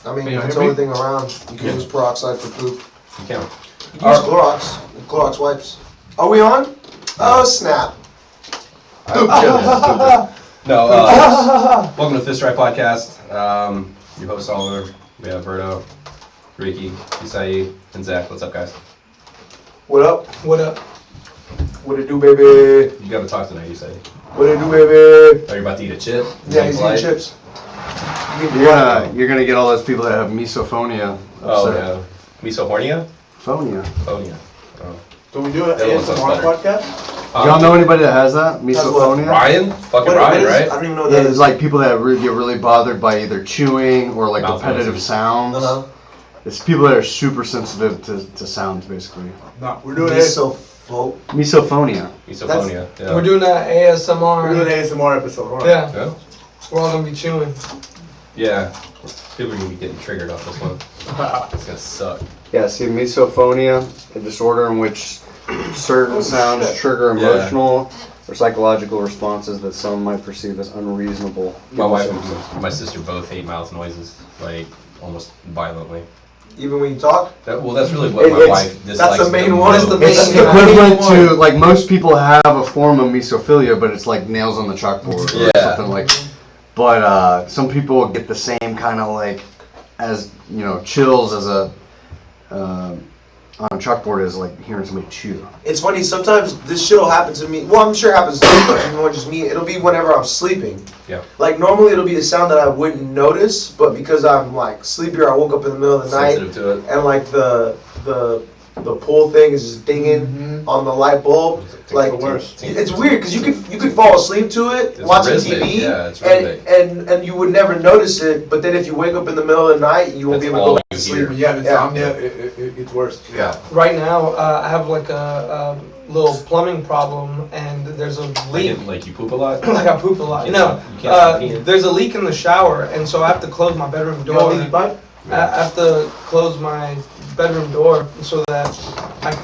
I mean, it's the only thing around. You can use peroxide for poop. You can. You can use Clorox wipes. Are we on? Oh, snap. No, welcome to Fist Strike Podcast. Your host Oliver. We have Roberto, Ricky, Isai, and Zach. What's up, guys? What up? What up? What it do, baby? You gotta talk tonight, Isai. What it do, baby? Are you about to eat a chip? Yeah, he's eating chips. You're gonna get all those people that have misophonia. Oh, yeah. Misophonia? Phonia. Phonia. Oh. So we do an That one sounds ASMR better. podcast? Y'all know anybody that has that? Misophonia? Ryan? Fucking What Ryan, is it? right? I don't even know what Yeah, that it's is. like people that get really bothered by either chewing or like Mouth repetitive noises. sounds. Uh-huh. It's people that are super sensitive to sounds, basically. No, we're doing Misophonia. Misophonia. Yeah. We're doing an ASMR. We're doing an ASMR episode. Right? Yeah, Yeah? we're all gonna be chewing. Yeah. People are gonna be getting triggered off this one. It's gonna suck. Yeah, see, misophonia, a disorder in which certain sounds trigger Yeah. emotional or psychological responses that some might perceive as unreasonable. My wife and my sister both hate mouth noises, like almost violently. Even when you talk? That's really what my wife dislikes. That's the main most. one. That's the main It's Yeah. equivalent to, like, most people have a form of misophilia, but it's like nails on the chalkboard or Yeah. something like. But some people get the same kind of like, as you know, chills as a on a chalkboard is like hearing somebody chew. It's funny, sometimes this shit will happen to me. Well, I'm sure it happens to you, more just me. It'll be whenever I'm sleeping. Yeah. Like, normally it'll be a sound that I wouldn't notice, but because I'm, like, sleepy or I woke up in the middle of the night, Sensitive to it. and, like, the pull thing is just dinging on the light bulb. Like, the worst. it's weird, because you could fall asleep to it, It's watching rhythmic, TV, yeah, it's rhythmic. and you would never notice it, but then if you wake up in the middle of the night, you won't That's be able to go all back you to hear. sleep. When you have insomnia, it's worse. Yeah. Right now, I have like a little plumbing problem, and there's a leak. Like you poop a lot? Like I poop a lot. You No, can't stop peeing. there's a leak in the shower, and so I have to close my bedroom You want door. leaky pipe? I have to close my bedroom door so that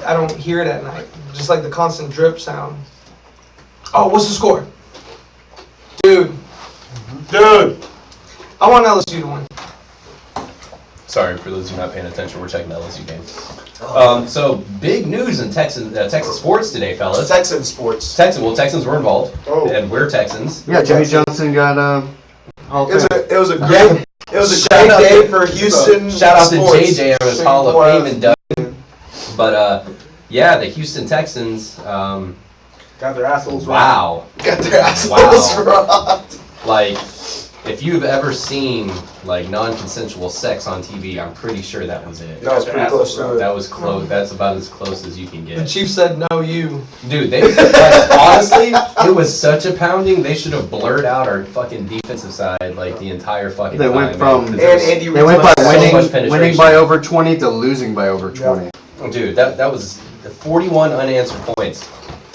I don't hear it at night. Just like the constant drip sound. Oh, what's the score? Dude, I want LSU to win. Sorry for those who are not paying attention. We're checking the LSU game. So big news in Texas sports today, fellas. Texan sports. Texans were involved, Oh. and we're Texans. Yeah, Jimmy Johnson got Hall of It Fame. was a great Shout out day to- for Houston. Shout out to sports. JJ on his Hall of Fame induction. But yeah, the Houston Texans. Got their assholes right. Wow. Got their assholes robbed. Like, if you've ever seen like non-consensual sex on TV, I'm pretty sure that was it. That was pretty close to it. That was close. That's about as close as you can The get. chief said, "No, you." Dude, they like, honestly, it was such a pounding. They should have blurred out our fucking defensive side like the entire fucking They time. went man, from- 'cause And it was- Andy They went by Reid's so much winning penetration. by over 20 to losing by over 20. Dude, that was 41 unanswered points.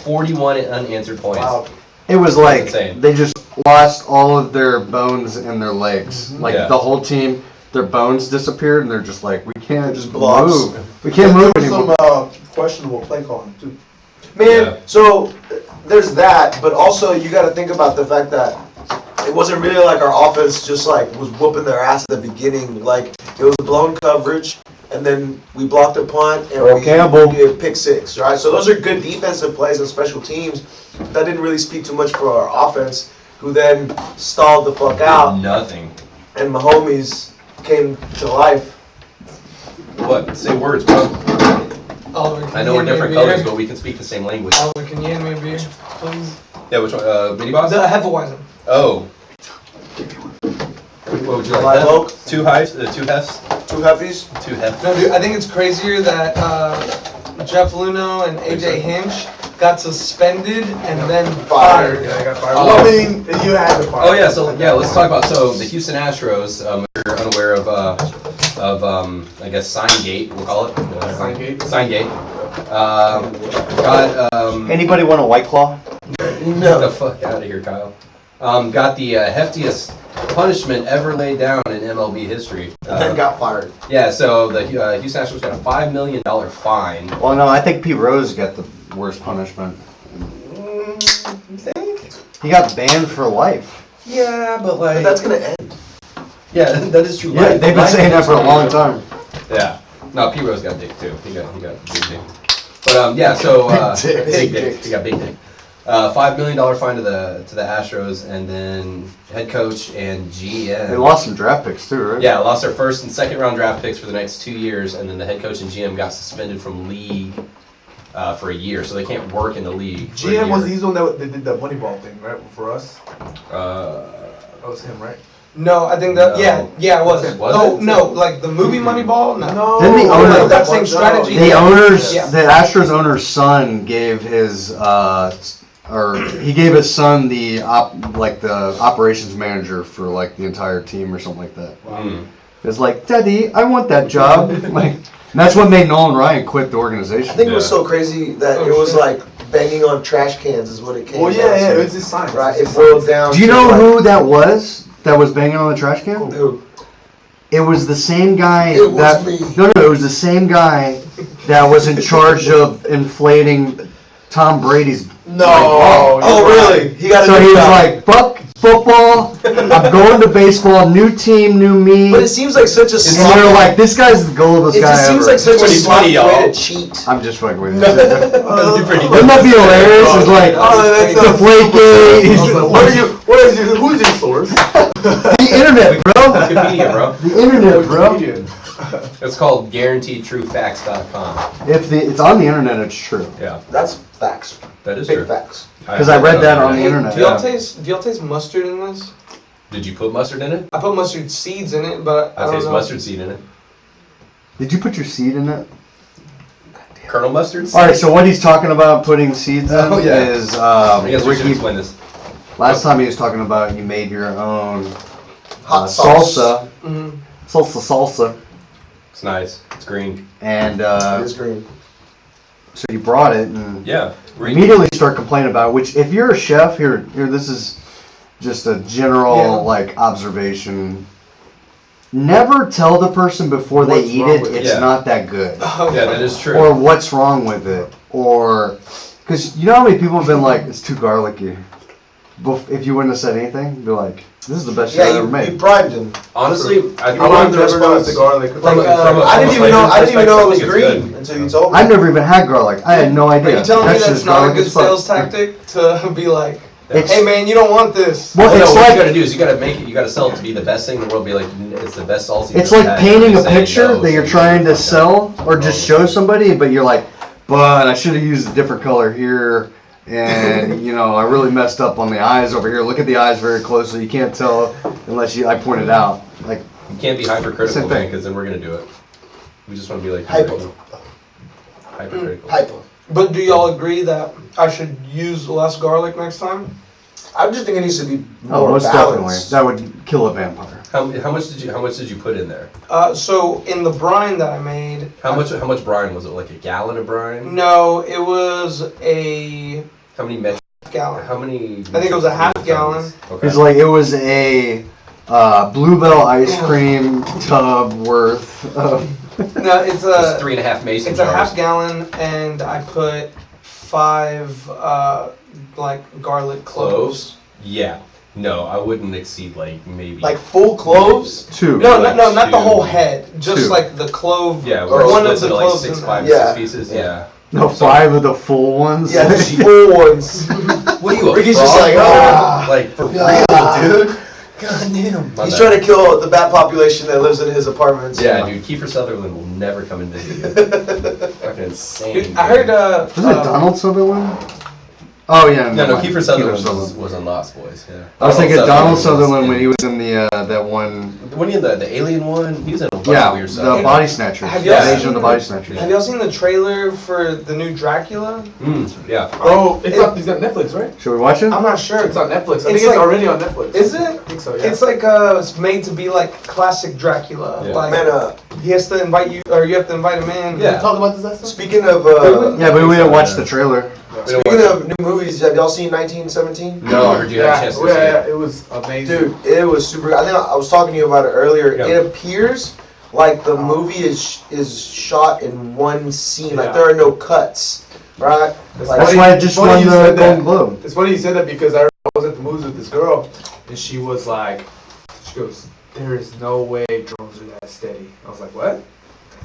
41 unanswered points. Wow. It was like insane. they just lost all of their bones in their legs. Like Yeah. the whole team, their bones disappeared, and they're just like, we can't Just blobs. move. We can't move There was anymore. some questionable play calling too. Man, Yeah. so there's that, but also you got to think about the fact that it wasn't really like our offense just like was whooping their ass at the beginning. Like it was blown coverage, and then we blocked a punt and Earl we Campbell. did pick six, right? So those are good defensive plays and special teams. That didn't really speak too much for our offense, who then stalled the fuck out, Nothing. and Mahomes came to life. What? Say words, bro. Oliver, can I know you we're hand me a different beer? colors, but we can speak the same language. Oliver, can you hand me a beer, please? Yeah, which one? Mini boss? The Hefeweizen. Oh. What would you like? Live That? oak. Two hives? Two hefts? Two hefties. Two hefts. No, dude, I think it's crazier that Jeff Luno and AJ Hinch got suspended and then fired. Yeah, I got fired. Oh. Well, I mean, you had to fire. Oh yeah, so yeah, let's talk about the Houston Astros. If you're unaware of I guess Signgate, we'll call it. Signgate. Signgate. Got Anybody want a White Claw? Get the fuck out of here, Kyle. Got the heftiest punishment ever laid down in MLB history. Then got fired. Yeah, so the Houston Astros got a $5 million fine. Well, no, I think Pete Rose got the worst punishment. You think? He got banned for life. Yeah, but like But that's gonna end. Yeah, that is true. Yeah, they've been saying that for a long time. Yeah. No, P Rose got dick too. He got big dick. But yeah, so big dick. He got big dick. $5 million fine to the Astros, and then head coach and GM. They lost some draft picks too, right? Yeah, lost their first and second round draft picks for the next 2 years, and then the head coach and GM got suspended from league for a year, so they can't work in the league. for a GM was year. he's the one that they did the Moneyball thing, right? For us, Uh, that was him, right? No, I think that, No. yeah, it was. Was Oh, it? no, like the movie Moneyball? No. Didn't the Oh, owner- like that same strategy. The owners, Yeah. the Astros owner's son gave his, he gave his son the operations manager for like the entire team or something like that. mm. It's like, Daddy, I want that job. Like, and that's what made Nolan Ryan quit the organization. I think it was Yeah. so crazy that Oh, it was shit. like banging on trash cans is what it came Well, down yeah, to. it was his sign. Right, It's it his boiled sign. down Do you to know like, who that was banging on the trash can? Who? It was the same guy It was that me. no, it was the same guy that was in charge of inflating Tom Brady's. No. Oh, really? He got a So new he was job. like, "Fuck football! I'm going to baseball. New team, new me." But it seems like such a And sloppy. they're like, "This guy's the goalest It guy just seems ever." like such a 2020, sloppy way y'all. to cheat. I'm just fucking with you. That'd be pretty Wouldn't that be hilarious? It's like Oh, that's Deflategate. Who's your source? The internet, bro. Wikipedia, bro. The internet, bro. It's called GuaranteedTrueFacts.com. It's on the internet, it's true. Yeah, That's facts. that is Big true. facts. Because I read that on the Hey, internet. do y'all taste mustard in this? Did you put mustard in it? I put mustard seeds in it, but I I don't taste know. mustard seed in it. Did you put your seed in it? Colonel mustard seed? All right, so what he's talking about putting seeds in Oh, yeah. is I guess we should Ricky. explain this. Last time he was talking about you made your own Hot sauce. salsa, Mhm. salsa, It's nice. It's green. and It is green. so you brought it and Yeah. immediately start complaining about it, which if you're a chef, here this is just a general Yeah. like observation. Never tell the person before they What's eat wrong it with it. it's Yeah. not that good. Oh, Yeah, that is true. Or what's wrong with it, or because you know how many people have been like, it's too garlicky. If you wouldn't have said anything, be like, this is the best shit I Yeah, ever you made. primed him. Honestly, I You think wanted the never noticed response. the garlic. Like, From a I didn't even know. I didn't even know it was perspective, I think it's green until you told me. I've never even had garlic. I had no Are idea. you telling me That that's shit's not a garlic good as fuck. sales tactic to be like, It's- hey man, you don't want this? Well, Well, no, it's what you like gotta do is you gotta make it. You gotta sell it to be the best thing in the world. Be like, it's the best salsa. it's you've like ever had. painting a You're saying picture no, that you're so trying to fuck sell or that. just show somebody, but you're like, but I should have used a different color here, and you know I really messed up on the eyes over here. Look at the eyes very closely. You can't tell unless I point it out. Like You can't be hypercritical, Same man, thing. because then we're gonna do it. We just want to be like Hyper. hypercritical. Hyper. But do y'all agree that I should use less garlic next time? I just think it needs to be oh, more most definitely, balanced. that would kill a vampire. How much did you put in there? So in the brine that I made, How much brine was it? Like a gallon of brine? no, it was a How many metric? gallon. How many? I think it was a half gallon. Okay. It's like it was a Bluebell ice cream tub worth of. No, it's Just a 3.5 mason it's a jars. half gallon, and I put 5 like garlic cloves. Yeah. No, I wouldn't exceed like maybe. Like full cloves. Two. No, Like not the two. whole head. Just Two. like the clove. Yeah, Or we're one of splits the into like cloves. 6, in 5, there. Yeah. 6 pieces. Yeah. No, 5 of the full ones. Yeah, the full ones. What are you? A Ricky's just frog? like, ah. Like for real, Ah. dude. God damn. He's trying to kill the bat population that lives in his apartments. Yeah, dude. Kiefer Sutherland will never come and visit you. Fucking insane. Dude, I heard Wasn't it Donald Sutherland? Oh yeah. No, mind. Kiefer Sutherland Sutherland. was on Lost Boys. Yeah. I was thinking Donald was Sutherland in- when he was in the that one. When he in the alien one, he was in a bunch Yeah, of weird the stuff. Body Snatchers. Have The y'all Invasion seen- of the Body Snatchers. Have y'all seen the trailer for the new Dracula? Yeah. Oh, it's got Netflix, right? Should we watch it? I'm not sure. It's on Netflix. I It's think it's like- already on Netflix. Is it? I think so. Yeah. It's like it's made to be like classic Dracula. Yeah. Like Man, he has to invite you, or you have to invite him in. Yeah. Did we talk about this last time? speaking of Yeah, but we didn't watch the trailer. We don't speaking watch of new movies, have y'all seen 1917? No, I heard you had a chance to see yeah, it. it was amazing. Dude, it was super. I think I was talking to you about it earlier. Yeah. It appears like the movie is shot in one scene. Like Yeah. there are no cuts, right? Like, That's why it just funny won you the said that. Golden Globe. It's funny you said that because I was at the movies with this girl, and she was like, She goes, there is no way drones are that steady. I was like, what?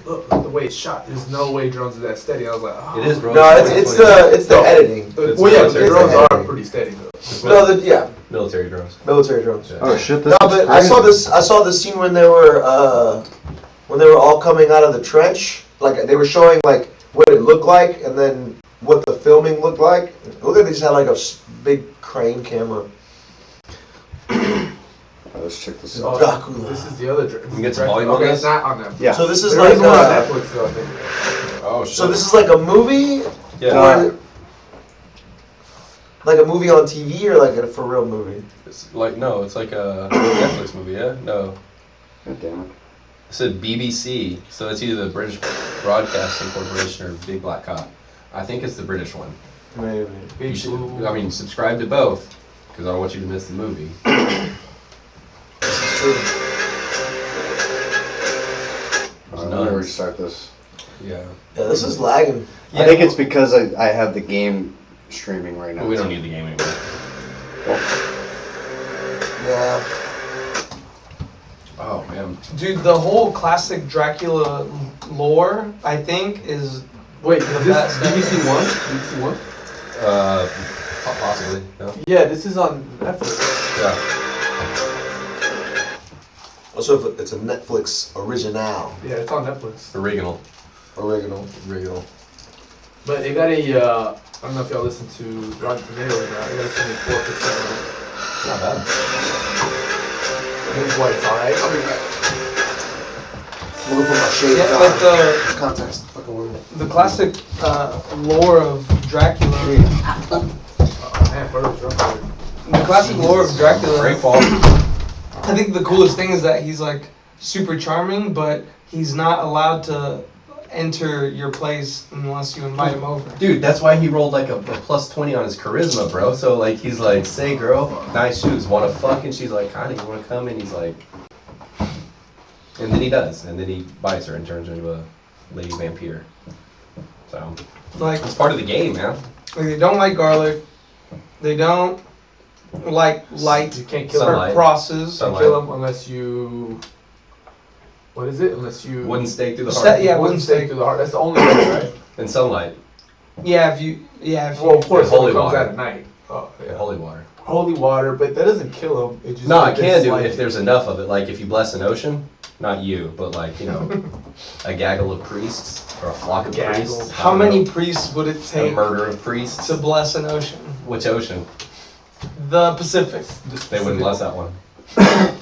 Look the way it's shot. There's no way drones are that steady. I was like, oh. It is, bro. No, it's the editing. It's Well, yeah, military the drones drones. are pretty steady though. No, yeah, Military drones. military drones. Yeah. Oh shit! This No, is but crazy. I saw the scene when they were all coming out of the trench. Like they were showing like what it looked like, and then what the filming looked like. It looked like they just had like a big crane camera. Let's check this Oh, out. Dracula. This is the other drone. We can get some volume on Okay, this? it's not on Netflix. Yeah. So this is There like is one on Netflix though, I think. Oh shit. so this is like a movie, Yeah. or like a movie on TV, or like a for real movie. It's like no, it's like a Netflix movie. Yeah. No. God damn it. It said BBC, so it's either the British Broadcasting Corporation or Big Black Cock. I think it's the British one. Maybe. You Big should, Blue. I mean, subscribe to both because I don't want you to miss the movie. I'm gonna restart this. Yeah. Yeah, this is lagging. I think it's because I have the game streaming right now. But we don't need the game anymore. Yeah. Oh man. Dude, the whole classic Dracula lore, I think, is Wait, The is this best BBC One? BBC One? Possibly. No. Yeah, this is on Netflix. Yeah. Also, it's a Netflix original. Yeah, it's on Netflix. Original. Original. But it got a, I don't know if y'all listen to Rotten Tomatoes or not. It got a 24%. Not bad. Here's why it's alright. I'm gonna put my shades yeah, on. like Context. the classic lore of Dracula. Oh man, Burger's drunk. The classic lore of Dracula. Great fall. I think the coolest thing is that he's like super charming, but he's not allowed to enter your place unless you invite him over. Dude, that's why he rolled like a plus 20 on his charisma, bro. So like he's like, say girl, nice shoes, wanna fuck? And she's like, kinda, you wanna come? And he's like, and then he does, and then he bites her and turns her into a lady vampire. So Like, it's part of the game, man. they don't like garlic. They don't like light You can't kill or him. Sunlight. crosses. Sunlight. Kill him unless you. What is it? Unless you. Wooden stake through the Sta- heart. yeah. Wooden stake through the heart. That's the only way, right? And sunlight. Yeah, if you. Well, of course, Holy it comes water. out at night. Oh, Yeah, yeah. holy water. Holy water, but that doesn't kill him. It just No, I it's can do like- it if there's enough of it. Like if you bless an ocean, not you, but like, you know, a gaggle of priests or a flock of Gaggle. priests. I How don't many know. priests would it A take murder of priests? to bless an ocean? Which ocean? The Pacific. They wouldn't bless that one.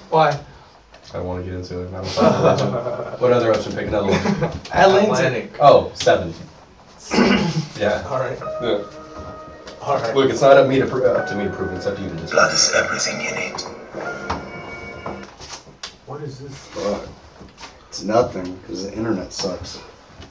Why? I don't want to get into it. I don't talk religion. What other ocean? Pick another one. Atlantic. Oh, 7. Yeah. Alright. Yeah. Alright. Look, it's not up to me to prove it. It's up to you to Blood decide. is everything you need. What is this? Fuck. It's nothing because the internet sucks.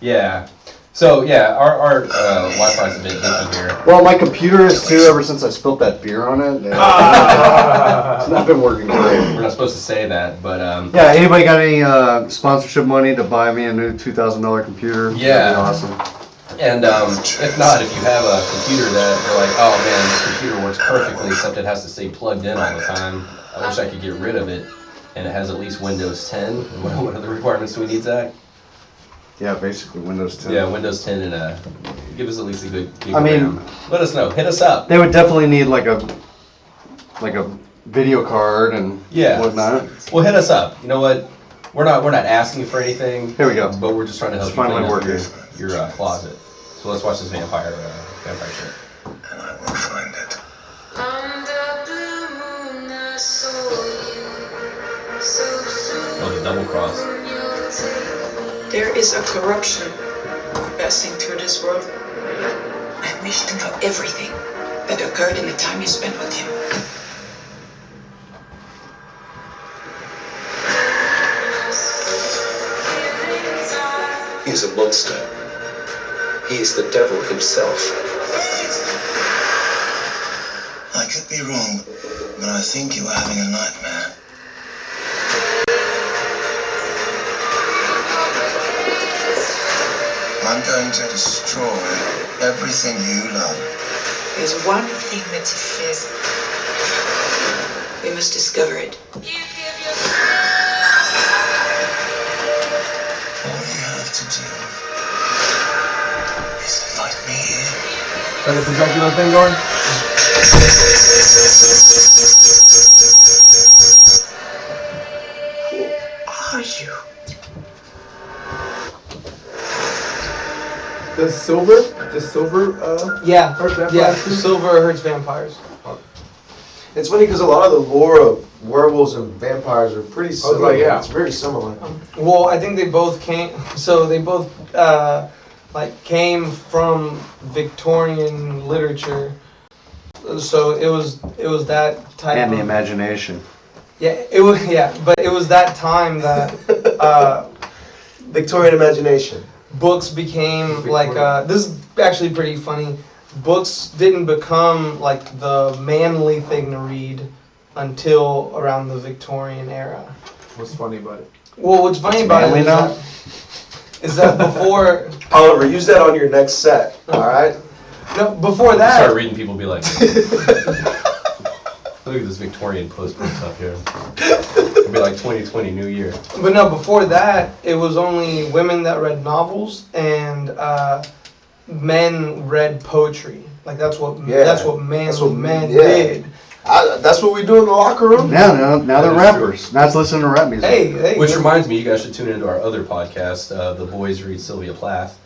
Yeah. So yeah, our Wi-Fi's a bit hinky here. Well, my computer is too. Ever since I spilled that beer on it, it's not been working great. We're not supposed to say that, but Yeah. Anybody got any sponsorship money to buy me a new $2,000 computer? Yeah. That'd be awesome. And if not, if you have a computer that you're like, oh man, this computer works perfectly, except it has to stay plugged in all the time. I wish I could get rid of it. And it has at least Windows 10. And what other requirements do we need, Zach? Yeah, basically Windows 10. Yeah, Windows 10 and give us at least a good gig I of mean- RAM. Let us know. Hit us up. They would definitely need like a video card and Yeah. whatnot. Well, hit us up. You know what? We're not asking for anything. Here we go. But we're just trying to help It's you finally clean up working. your closet. So let's watch this vampire shit. And I will find it. Oh, the double cross. There is a corruption passing through this world. I wish to know everything that occurred in the time you spent with him. He is a monster. He is the devil himself. I could be wrong, but I think you are having a nightmare. I'm going to destroy everything you love. There's one thing that's a fifth. We must discover it. Got the Dracula thing going? Are you? Does silver, Yeah, hurt vampires yeah. too? Silver hurts vampires. It's funny because a lot of the lore of werewolves and vampires are pretty similar. like, yeah. It's very similar. Well, I think they both came. So they both like came from Victorian literature. So it was that type. And the of, imagination. Yeah, but it was that time that Victorian imagination. books became like this is actually pretty funny. Books didn't become like the manly thing to read until around the Victorian era. What's funny about it? Well, what's funny about it manly is that before Oliver, use that on your next set. All right. no before that Start reading, people be like, look at this Victorian post-book stuff here. It'll be like 2020, New Year. But no, before that, it was only women that read novels and men read poetry. Like that's what men did. That's what we do in the locker room. Now they're rappers. Now it's listening to rap music. Hey, Which reminds me, you guys should tune into our other podcast, The Boys Read Sylvia Plath.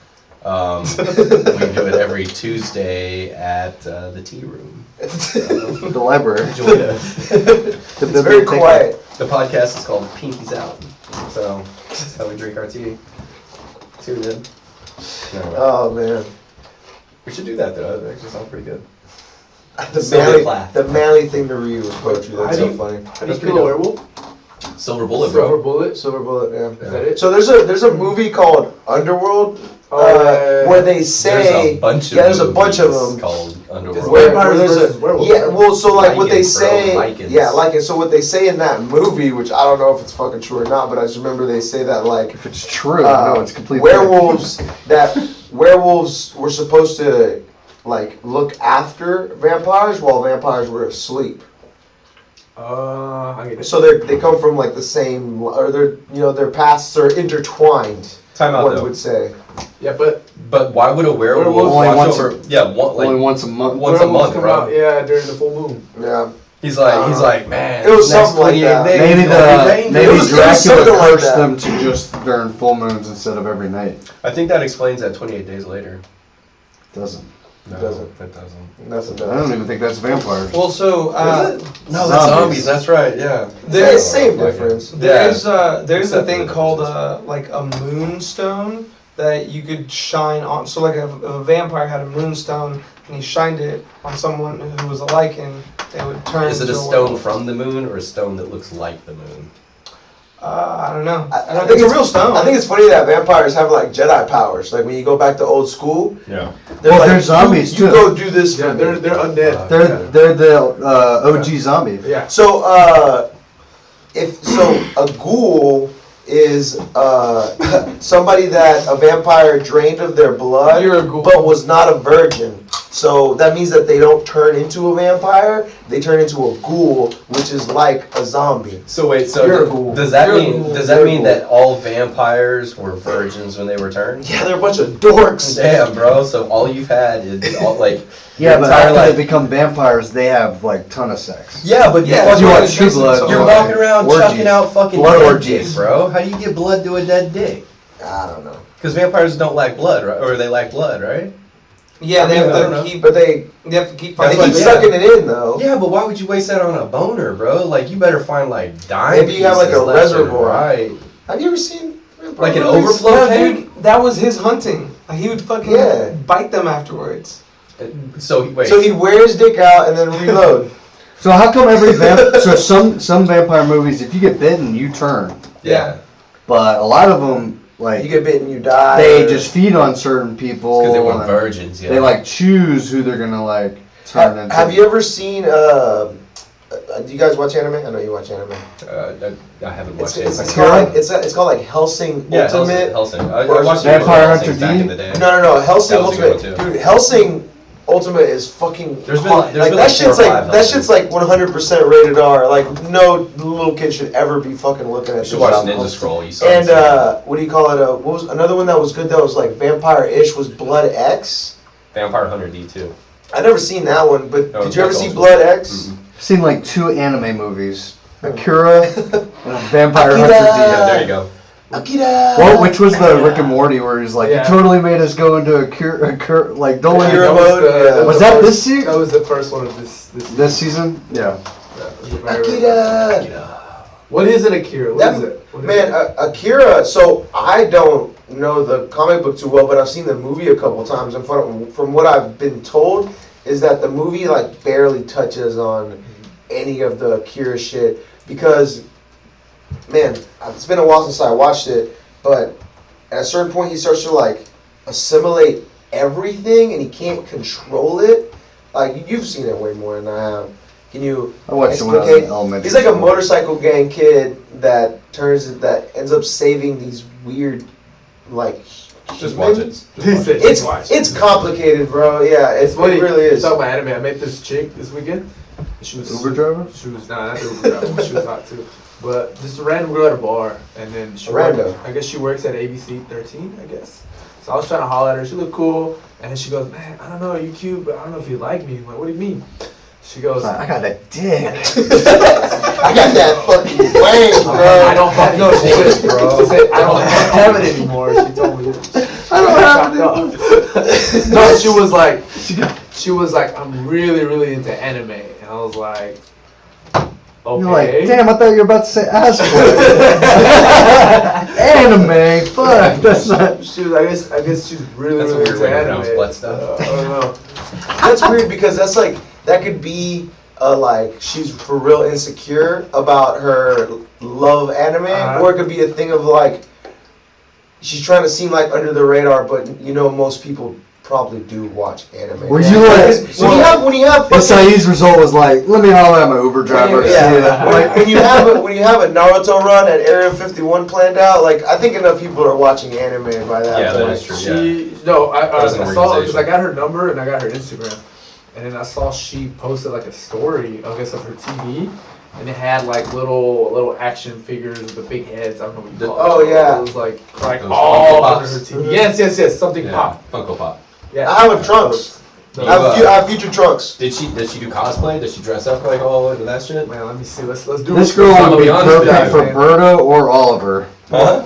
We do it every Tuesday at the Tea Room. The library. Join us. It's very quiet. The podcast is called Pinkies Out. So that's how we drink our tea. Tune in. Anyway, Oh man. we should do that though. That actually sounds pretty good. The manly thing to read was poetry. That's so funny. How do you kill a werewolf? Silver Bullet, bro. Silver bullet. Silver Bullet, yeah. Is that it? So there's a movie called Underworld Oh, where they say There's a bunch of there's a bunch of movies them. called Underworld. Where Vampires there's versus a werewolves, yeah, right? well, so like what they Lycans, bro, say, Lycans. yeah, like so what they say in that movie, which I don't know if it's fucking true or not, but I just remember they say that like If it's true, no, it's completely werewolves werewolves were supposed to like look after vampires while vampires were asleep. I get it. So they come from like the same, or their paths are intertwined. Time out One though. would say. Yeah, but But why would a werewolf Werewolves only watch once over? Yeah, only once a month. once a werewolves month, come bro. out, yeah, during the full moon. Yeah. He's like, man. It was next something like 28 that. days, Maybe it'll be raining. It was Dracula something like cursed that. them to just during full moons instead of every night. I think that explains that 28 days later. Doesn't. No, doesn't. That doesn't. That's I don't even think that's vampires. well, so No, that's zombies. That's right. Yeah. There's same difference. there's a Except thing for called differences. like a moonstone that you could shine on. So like if a vampire had a moonstone and he shined it on someone who was a lichen, they would turn. Is it a into stone werewolf. from the moon or a stone that looks like the moon? I don't know. I don't think think it's a real stone. I think it's funny that vampires have like Jedi powers. Like when you go back to old school, Yeah. they're Well, like, they're zombies, you too. go do this for Yeah, me. they're undead. They're the OG zombie. Yeah. So a ghoul is somebody that a vampire drained of their blood, You're a ghoul. but was not a virgin. So that means that they don't turn into a vampire; they turn into a ghoul, which is like a zombie. So wait. So You're a ghoul. does that You're a mean ghoul. does You're that a mean ghoul. that all vampires were virgins when they were turned? Yeah, they're a bunch of dorks. Damn, bro. So all you've had is all like. Yeah, your but entire after life- they become vampires, they have like ton of sex. Yeah, but Yeah, fucking- you want it's true just- blood. You're Okay. walking around Orgies. chucking out fucking Blood dead orgies. dick, bro. How do you get blood to a dead dick? I don't know, Because vampires don't lack blood, right? Or they lack blood, right? Yeah, I they mean, I don't have know. to keep. but they They have to keep. That's keep what- finding. yeah. sucking it in though. Yeah, but why would you waste that on a boner, bro? Like, you better find like dime Maybe you have, like, pieces a left and reservoir. right? Have you ever seen Like an movies? overflow No, tank? dude, that was his hunting. Like, he would fucking Yeah. bite them afterwards. So wait. So he'd wear his dick out and then reload. So how come every so some vampire movies, if you get bitten, you turn, yeah. but a lot of them like You get bitten, you die. they or- just feed on certain people. Because they weren't and virgins, yeah. They like choose who they're gonna like turn into. Have you ever seen? Do you guys watch anime? I know you watch anime. I haven't It's, watched it's, it. it's called like it's called like Helsing Yeah, Ultimate. Helsing. I or watched it Vampire Helsing Hunter back D? in the day. No, Helsing That was a good Ultimate, one, too. dude. Helsing Ultimate is fucking. There's been- hot. there's like been, that like, shit's 4 or like 5 that shit's like 100% rated R. Like no little kid should ever be fucking looking at You this. should watch shit. Ninja Scroll. You saw And it. what do you call it? What was another one that was good that was like vampire-ish was Blood X. Vampire Hunter D too. I never seen that one, but No, did you ever that's see awesome. Blood X? Mhm. I've seen like 2 anime movies, Akira and Vampire Akira! Hunter D. Yeah, there you go. Akira! Well, which was the Rick and Morty where he's like, Yeah. you totally made us go into Akira, like, don't let Akira me mode, yeah. Was the that first- this season? That was the first one of This season? Yeah. That was the very- Akira! What is an Akira? What is That, it? What is man, it? Akira, so I don't know the comic book too well, but I've seen the movie a couple times, and from what I've been told, is that the movie, like, barely touches on any of the Akira shit, because, man, it's been a while since I watched it, but at a certain point he starts to, like, assimilate everything, and he can't control it. Like, you've seen it way more than I have. Can you I watched it when I was in explicate? elementary He's like a school. motorcycle gang kid that ends up saving these weird, like, Just watch it. Just watch it. It's complicated, bro. Yeah, It's it funny. really is. Talk about anime. I met this chick this weekend. She was Uber driver? She was not the Uber driver. She was hot too. But just a random girl at a bar, and then she Random. I guess she works at ABC 13. I guess. So I was trying to holler at her. She looked cool, and then she goes, "Man, I don't know, you cute, but I don't know if you like me." I'm like, "What do you mean?" She goes, I got a dick. I got that fucking flame, bro. I don't have no shit, bro. She said, I don't have it anymore. She told me. I don't have it. No, she was like, I'm really, really into anime, and I was like, okay. You're like, damn, I thought you were about to say ass play. Anime, fuck, that's not. She was, I guess she's really, That's a really weird into way to anime. pronounce butt stuff. I don't know. That's weird because that's like that could be like she's for real insecure about her love of anime, or it could be a thing of like she's trying to seem like under the radar, but you know most people probably do watch anime. Were you like, when you have Isai's result was like, let me holler at my Uber driver. Yeah, See ya. when you have a Naruto run at Area 51 planned out, like I think enough people are watching anime by that Yeah, point. that is true. I was an saw because organization. I got her number and I got her Instagram, and then I saw she posted like a story, I guess, of her TV, and it had like little action figures with the big heads. I don't know what you call it. Oh, yeah. It was like Those all Funko under her Pops. TV. Yes, something Yeah, pop. Funko Pop. Yeah. I have a trunks. No, I have future trunks. Did she do cosplay? Did she dress up like all into that shit? Man, let me see. Let's do This it. girl I'm would gonna be be honest with perfect you, for man. Berta or Oliver. Huh?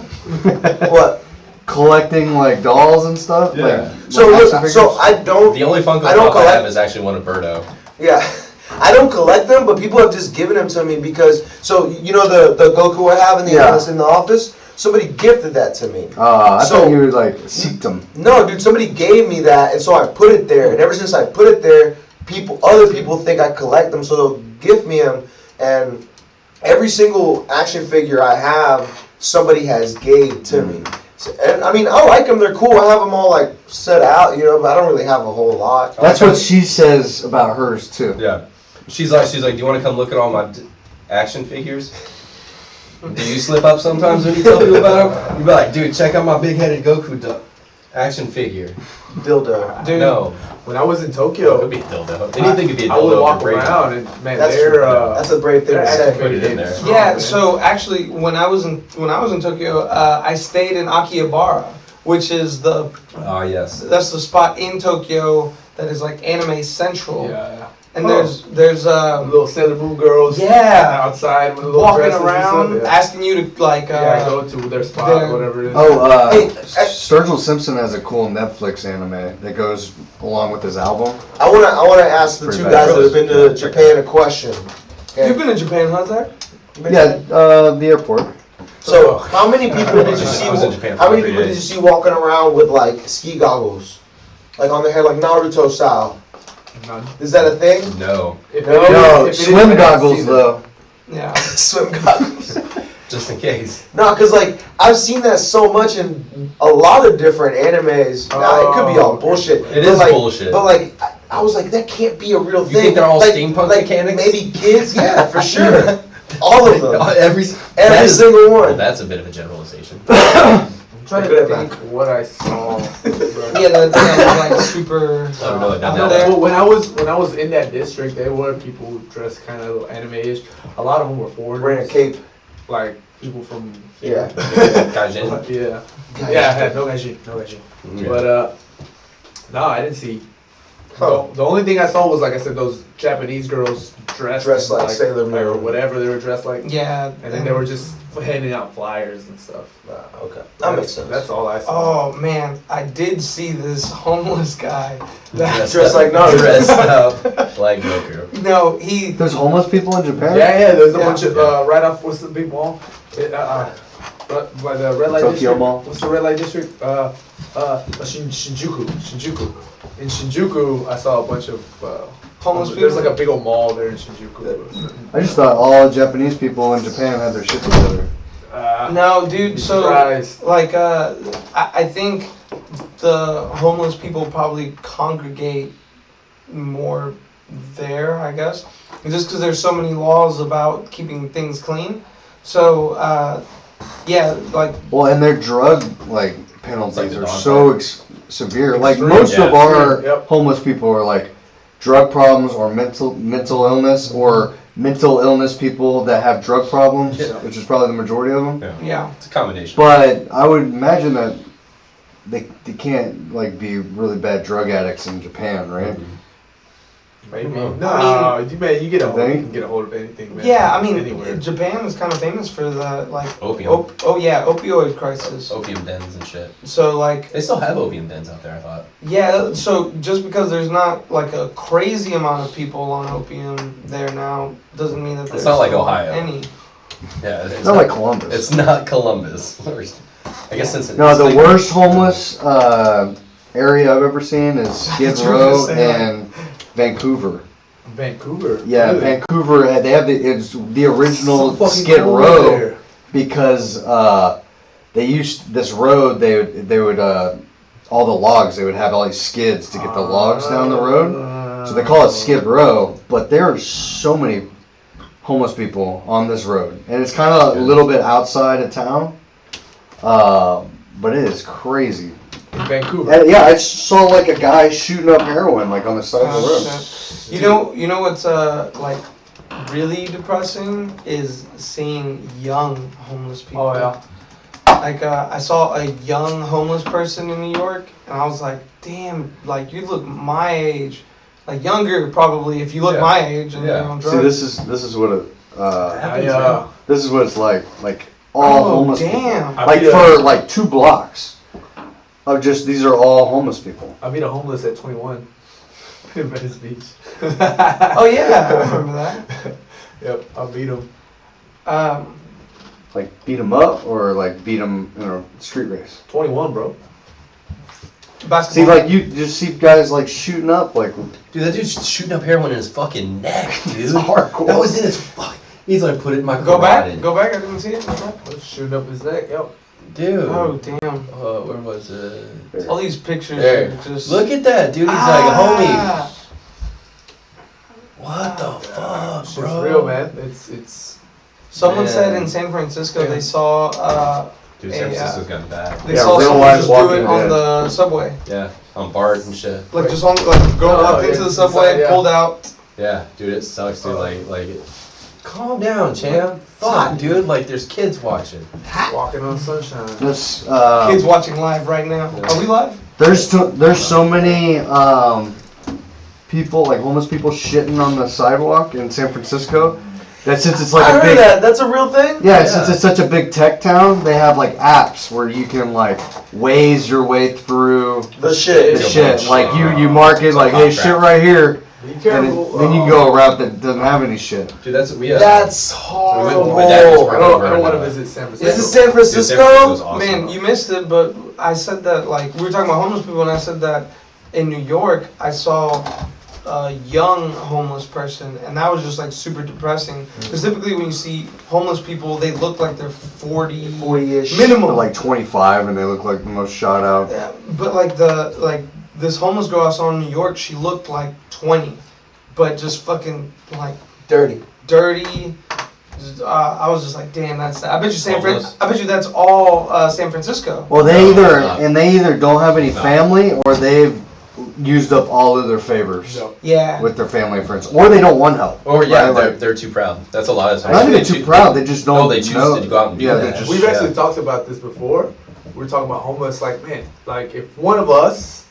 What? Collecting like dolls and stuff. Yeah. Like, So like look, action so figures. I don't. The only Funko I don't Pop I collect- have is actually one of Birdo. Yeah, I don't collect them, but people have just given them to me because. So you know the Goku I have in the in the office. Somebody gifted that to me. I So- thought you would like seeked them. No, dude, somebody gave me that, and so I put it there. And ever since I put it there, other people think I collect them, so they'll gift me them. And every single action figure I have, somebody has gave to me. So, and I mean, I like them. They're cool. I have them all like set out, you know. But I don't really have a whole lot. That's what she says about hers too. Yeah. She's like, do you want to come look at all my action figures? Do you slip up sometimes when you tell people about them? You be like, dude, check out my big-headed Goku action figure. Dildo. Dude, No. when I was in It Tokyo, could be a dildo. Anything could be a I would dildo. walk for break. around and man, That's they're true. That's a brave thing they're to actually say. Put it in there. strong, Yeah, man. so actually, when I was in Tokyo, I stayed in Akihabara, which is Ah, yes. that's the spot in Tokyo that is like anime central. Yeah. And there's Little Sailor Moon girls. Yeah. Outside with little walking dresses and around stuff, yeah. asking you to like Go to their spot, their- whatever it is. Oh, Hey, Sturgill Simpson has a cool Netflix anime that goes along with his album. I wanna ask the Pretty two bad. guys that have been to Japan a question. Okay. You've been to Japan, huh, Zach? Yeah, the airport. So how many people did you see? I was in Japan for How many 3 people did you days. see walking around with like ski goggles, like on their head, like Naruto style? None. Is that a thing? No. If No, it is- No, if it is, swim I haven't goggles seen it. though. Yeah. Swim goggles. Just in case. No, because like I've seen that so much in a lot of different animes. Now it could be all bullshit. It but is like, bullshit. But like I was like, that can't be a real thing. think they're all like, steampunk like, mechanics? Maybe kids, yeah, for sure. All of them. Every Every single Well, one. that's a bit of a generalization. I'm trying Good to at think what I saw. Yeah, the like super. I don't know. Not No, that. well, when I was in that district, there were people dressed kind of anime-ish. A lot of them were foreigners. Wearing a cape. Like people from Yeah. Gaijin. Yeah, I had no gaijin. Yeah. But no, I didn't see The only thing I saw was, like I said, those Japanese girls dressed like Sailor Moon or whatever they were dressed like. Yeah. And then they were just handing out flyers and stuff. Okay, that makes sense. That's all I saw. Oh man, I did see this homeless guy. That Dressed like Naruto. Dressed up like Goku. no, he. There's homeless people in Japan? Yeah, there's a Yeah. bunch of right off. What's the big mall? By the red light Tokyo district. Mall. What's the red light district? Shinjuku. In Shinjuku, I saw a bunch of Homeless There's people? like a big old mall there in Shinjuku. I just thought all Japanese people in Japan had their shit together. No, dude. Be So, surprised. like, I think the homeless people probably congregate more there, I guess, just because there's so many laws about keeping things clean. So, yeah, like, Well, and their drug penalties Like the are dog so severe. Like Extreme. most Yeah, of our extreme, yep. homeless people are like drug problems or mental illness or mental illness people that have drug problems, Yeah. which is probably the majority of them. yeah. It's a combination. But I would imagine that they can't be really bad drug addicts in Japan, right? Maybe. Mhm. No, I man, you Think? can get a hold of anything, man. Yeah, I mean, anywhere. Japan is kind of famous for the, like, Opium. opioid crisis. Opium dens and shit. So, like, They still have opium dens out there, I thought. yeah, so just because there's not, like, a crazy amount of people on opium there now, doesn't mean that there's not like still Ohio. any. Yeah, it's Not like Columbus. It's not Columbus. I guess since No, the worst homeless area I've ever seen is Skid That's what I Row was saying. and Vancouver. Vancouver. Yeah, Really? Vancouver. They have it's the original So fucking Skid cold Row there. because they used this road. They would all the logs. They would have all these skids to get the logs down the road. So they call it Skid Row. But there are so many homeless people on this road, and it's kind of a little bit outside of town. But it is crazy. Vancouver. And yeah, I saw like a guy shooting up heroin on the side of the road. You know what's like really depressing is seeing young homeless people. Oh yeah. Like I saw a young homeless person in New York, and I was like, damn, like you look my age, like younger probably if you look Yeah. my age and Yeah. you're on See, drugs. this is what it. I, This is what it's like. Like all Oh, homeless damn. people. Like for like 2 blocks of just these are all homeless people. I meet a homeless at 21 in Venice Beach. Oh yeah, I remember that. Yep, I beat him. Like beat them up or like beat them in a street race. 21, bro. Basketball. See, like you just see guys like shooting up like Dude, that dude's shooting up heroin in his fucking neck, dude. It's hardcore. That was in his fuck. He's like, put it in my Go carotid. back. I didn't see it. Go back. Shooting up his neck. Yep. Dude. Oh damn! Where was it? All these pictures There. are just. Look at that, dude. He's Ah! like, homie. What the fuck, It's bro? real, man. It's. Someone Man. said in San Francisco they saw Dude, San Francisco's gotten bad. they Yeah, saw real someone life just do Walking it on Dead. the subway. Yeah, on bars and shit. Like just on go up into yeah, the subway, inside, yeah. pulled out. Yeah, dude, it sucks, dude. Calm down, champ. Fuck, dude. Like, there's kids watching. Walking on sunshine. this. Kids watching live right now. Are we live? There's so many people like homeless people shitting on the sidewalk in San Francisco. That since it's like I a heard big that. That's a real thing. Yeah, since it's such a big tech town, they have like apps where you can like Waze your way through The shit. the shit. Like you mark it like, hey, shit right here, Be and careful. then you can go a route that doesn't have any shit. Dude, that's we. That's we went- horrible. my dad was I don't want to visit San Francisco. Is it San Francisco? Francisco's awesome. Man, you missed it, but I said that like we were talking about homeless people, and I said that in New York I saw a young homeless person, and that was just like super depressing. Because typically when you see homeless people, they look like they're 40-ish minimum. They're like 25 and they look like the most shot out. Yeah, but like this homeless girl I saw in New York, she looked like 20, but just fucking like Dirty. dirty. I was just like, damn, that's. I bet you Homeless. I bet you that's all San Francisco. Well, they No, either don't have any No. family or they've used up all of their favors No. Yeah. with their family and friends, or they don't want help. Or yeah, Right, like- they're too proud. That's a lot of times. Not even They too choose- proud. They just don't. No, they choose know. to go out and do yeah, that. they're just. We've Yeah. actually talked about this before. We were talking about homeless. Like, man, like if one of us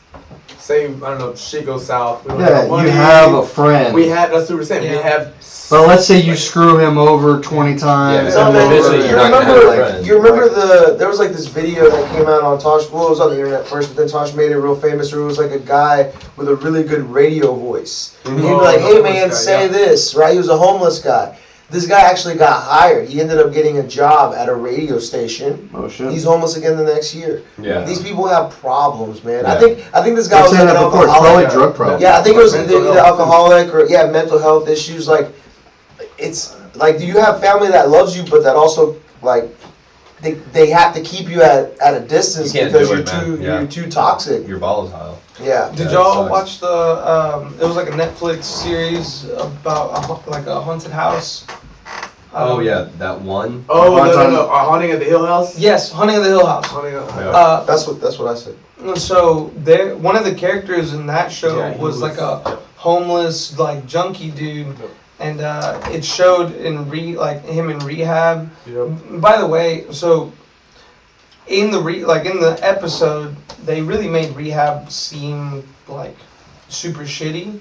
say, I don't know, shit goes south. We don't Yeah, have money. you have a friend. We had, that's what we're saying. We Yeah. have. But let's say you screw him over 20 times. Yeah, No, man, eventually you you're not gonna have a remember, friend. you remember there was like this video that came out on Tosh, well, it was on the internet first, but then Tosh made it real famous, where it was like a guy with a really good radio voice. And he'd be like, hey man, say this, right? He was a homeless guy. This guy actually got hired. He ended up getting a job at a radio station. Oh shit. He's homeless again the next year. Yeah. These people have problems, man. Yeah. I think this guy was saying like an that before. It's probably alcoholic. drug problem. Yeah, I think it was Mental either health. alcoholic or mental health issues. Like, it's like, do you have family that loves you, but that also like they have to keep you at a distance You can't because do you're it, man. Yeah. you're too toxic. You're volatile. Yeah. Did Yeah, y'all it watch the? It was like a Netflix series about like a haunted house. Oh yeah, that one. Oh, no. Haunting at the Hill House? Yes, Haunting of the Hill House. Haunting at Yeah. That's what I said. So there, one of the characters in that show Yeah, he was like a yep. homeless, like junkie dude, Yep. and it showed in like him in rehab. Yep. By the way, so in the in the episode, they really made rehab seem like super shitty,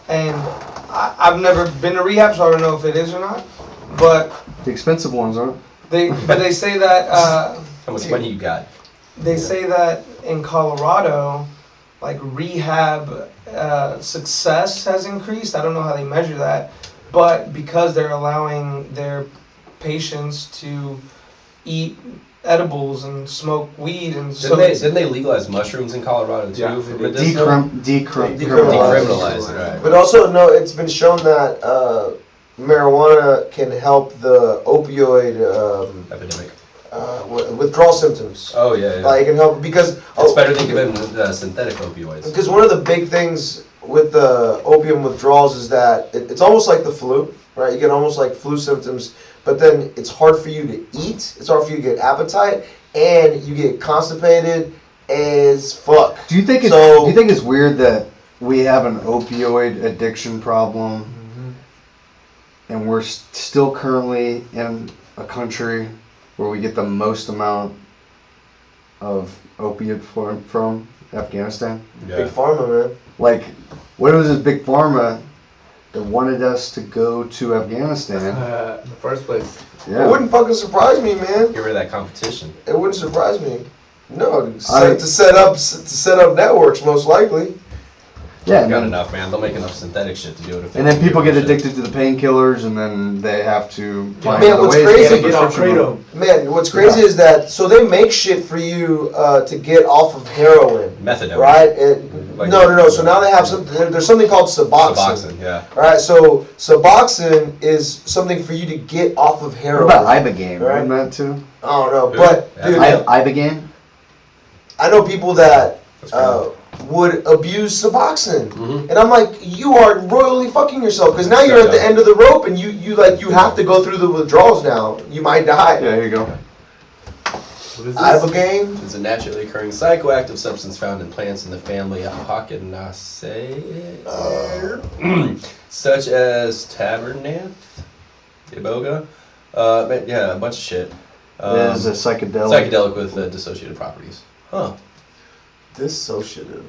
and I've never been to rehab, so I don't know if it is or not. But The expensive ones, aren't they say that How much money you got? they say that in Colorado, like rehab success has increased. I don't know how they measure that, but because they're allowing their patients to eat edibles and smoke weed, and so Didn't they legalize mushrooms in Colorado too? Yeah, for they did. medicinal? Decriminalize. Decriminalized, right. But also, no, it's been shown that marijuana can help the opioid Epidemic. withdrawal symptoms. Oh yeah, yeah. Like, it can help because It's better than giving synthetic opioids. Because one of the big things with the opium withdrawals is that it's almost like the flu, right? You get almost like flu symptoms, but then it's hard for you to eat. It's hard for you to get appetite, and you get constipated as fuck. Do you think it's So- do you think it's weird that we have an opioid addiction problem, and we're still currently in a country where we get the most amount of opiate from Afghanistan? Big pharma, man. Like, what was this big pharma that wanted us to go to Afghanistan? in the first place. It Yeah. wouldn't fucking surprise me, man. Get rid of that competition. It wouldn't surprise me. No, to set up networks, most likely. Yeah. They've And got then, enough, man. They'll make enough synthetic shit to do it. If they and then can people do get it. addicted to the painkillers, and then they have to find Man, other what's ways crazy- to Get off prescription Kratom. Man, what's crazy is that so they make shit for you to get off of heroin, Methadone. right? Like- No. So now they have something. There's something called Suboxone. Suboxone, yeah. Right, so Suboxone is something for you to get off of What heroin. about Ibogaine? Right. Isn't that too? I don't know, Who? but Yeah. dude, Ibogaine? I know people that That's crazy. would abuse Suboxone, Mhm. and I'm like, you are royally fucking yourself because now you're at the end of the rope, and you have to go through the withdrawals now. You might die. Yeah, here you go. What is this? Ibogaine. It's a naturally occurring psychoactive substance found in plants in the family Apocynaceae, such as tabernath, iboga, yeah, a bunch of shit. It is a psychedelic. Psychedelic with dissociative properties. Huh. Dissociative.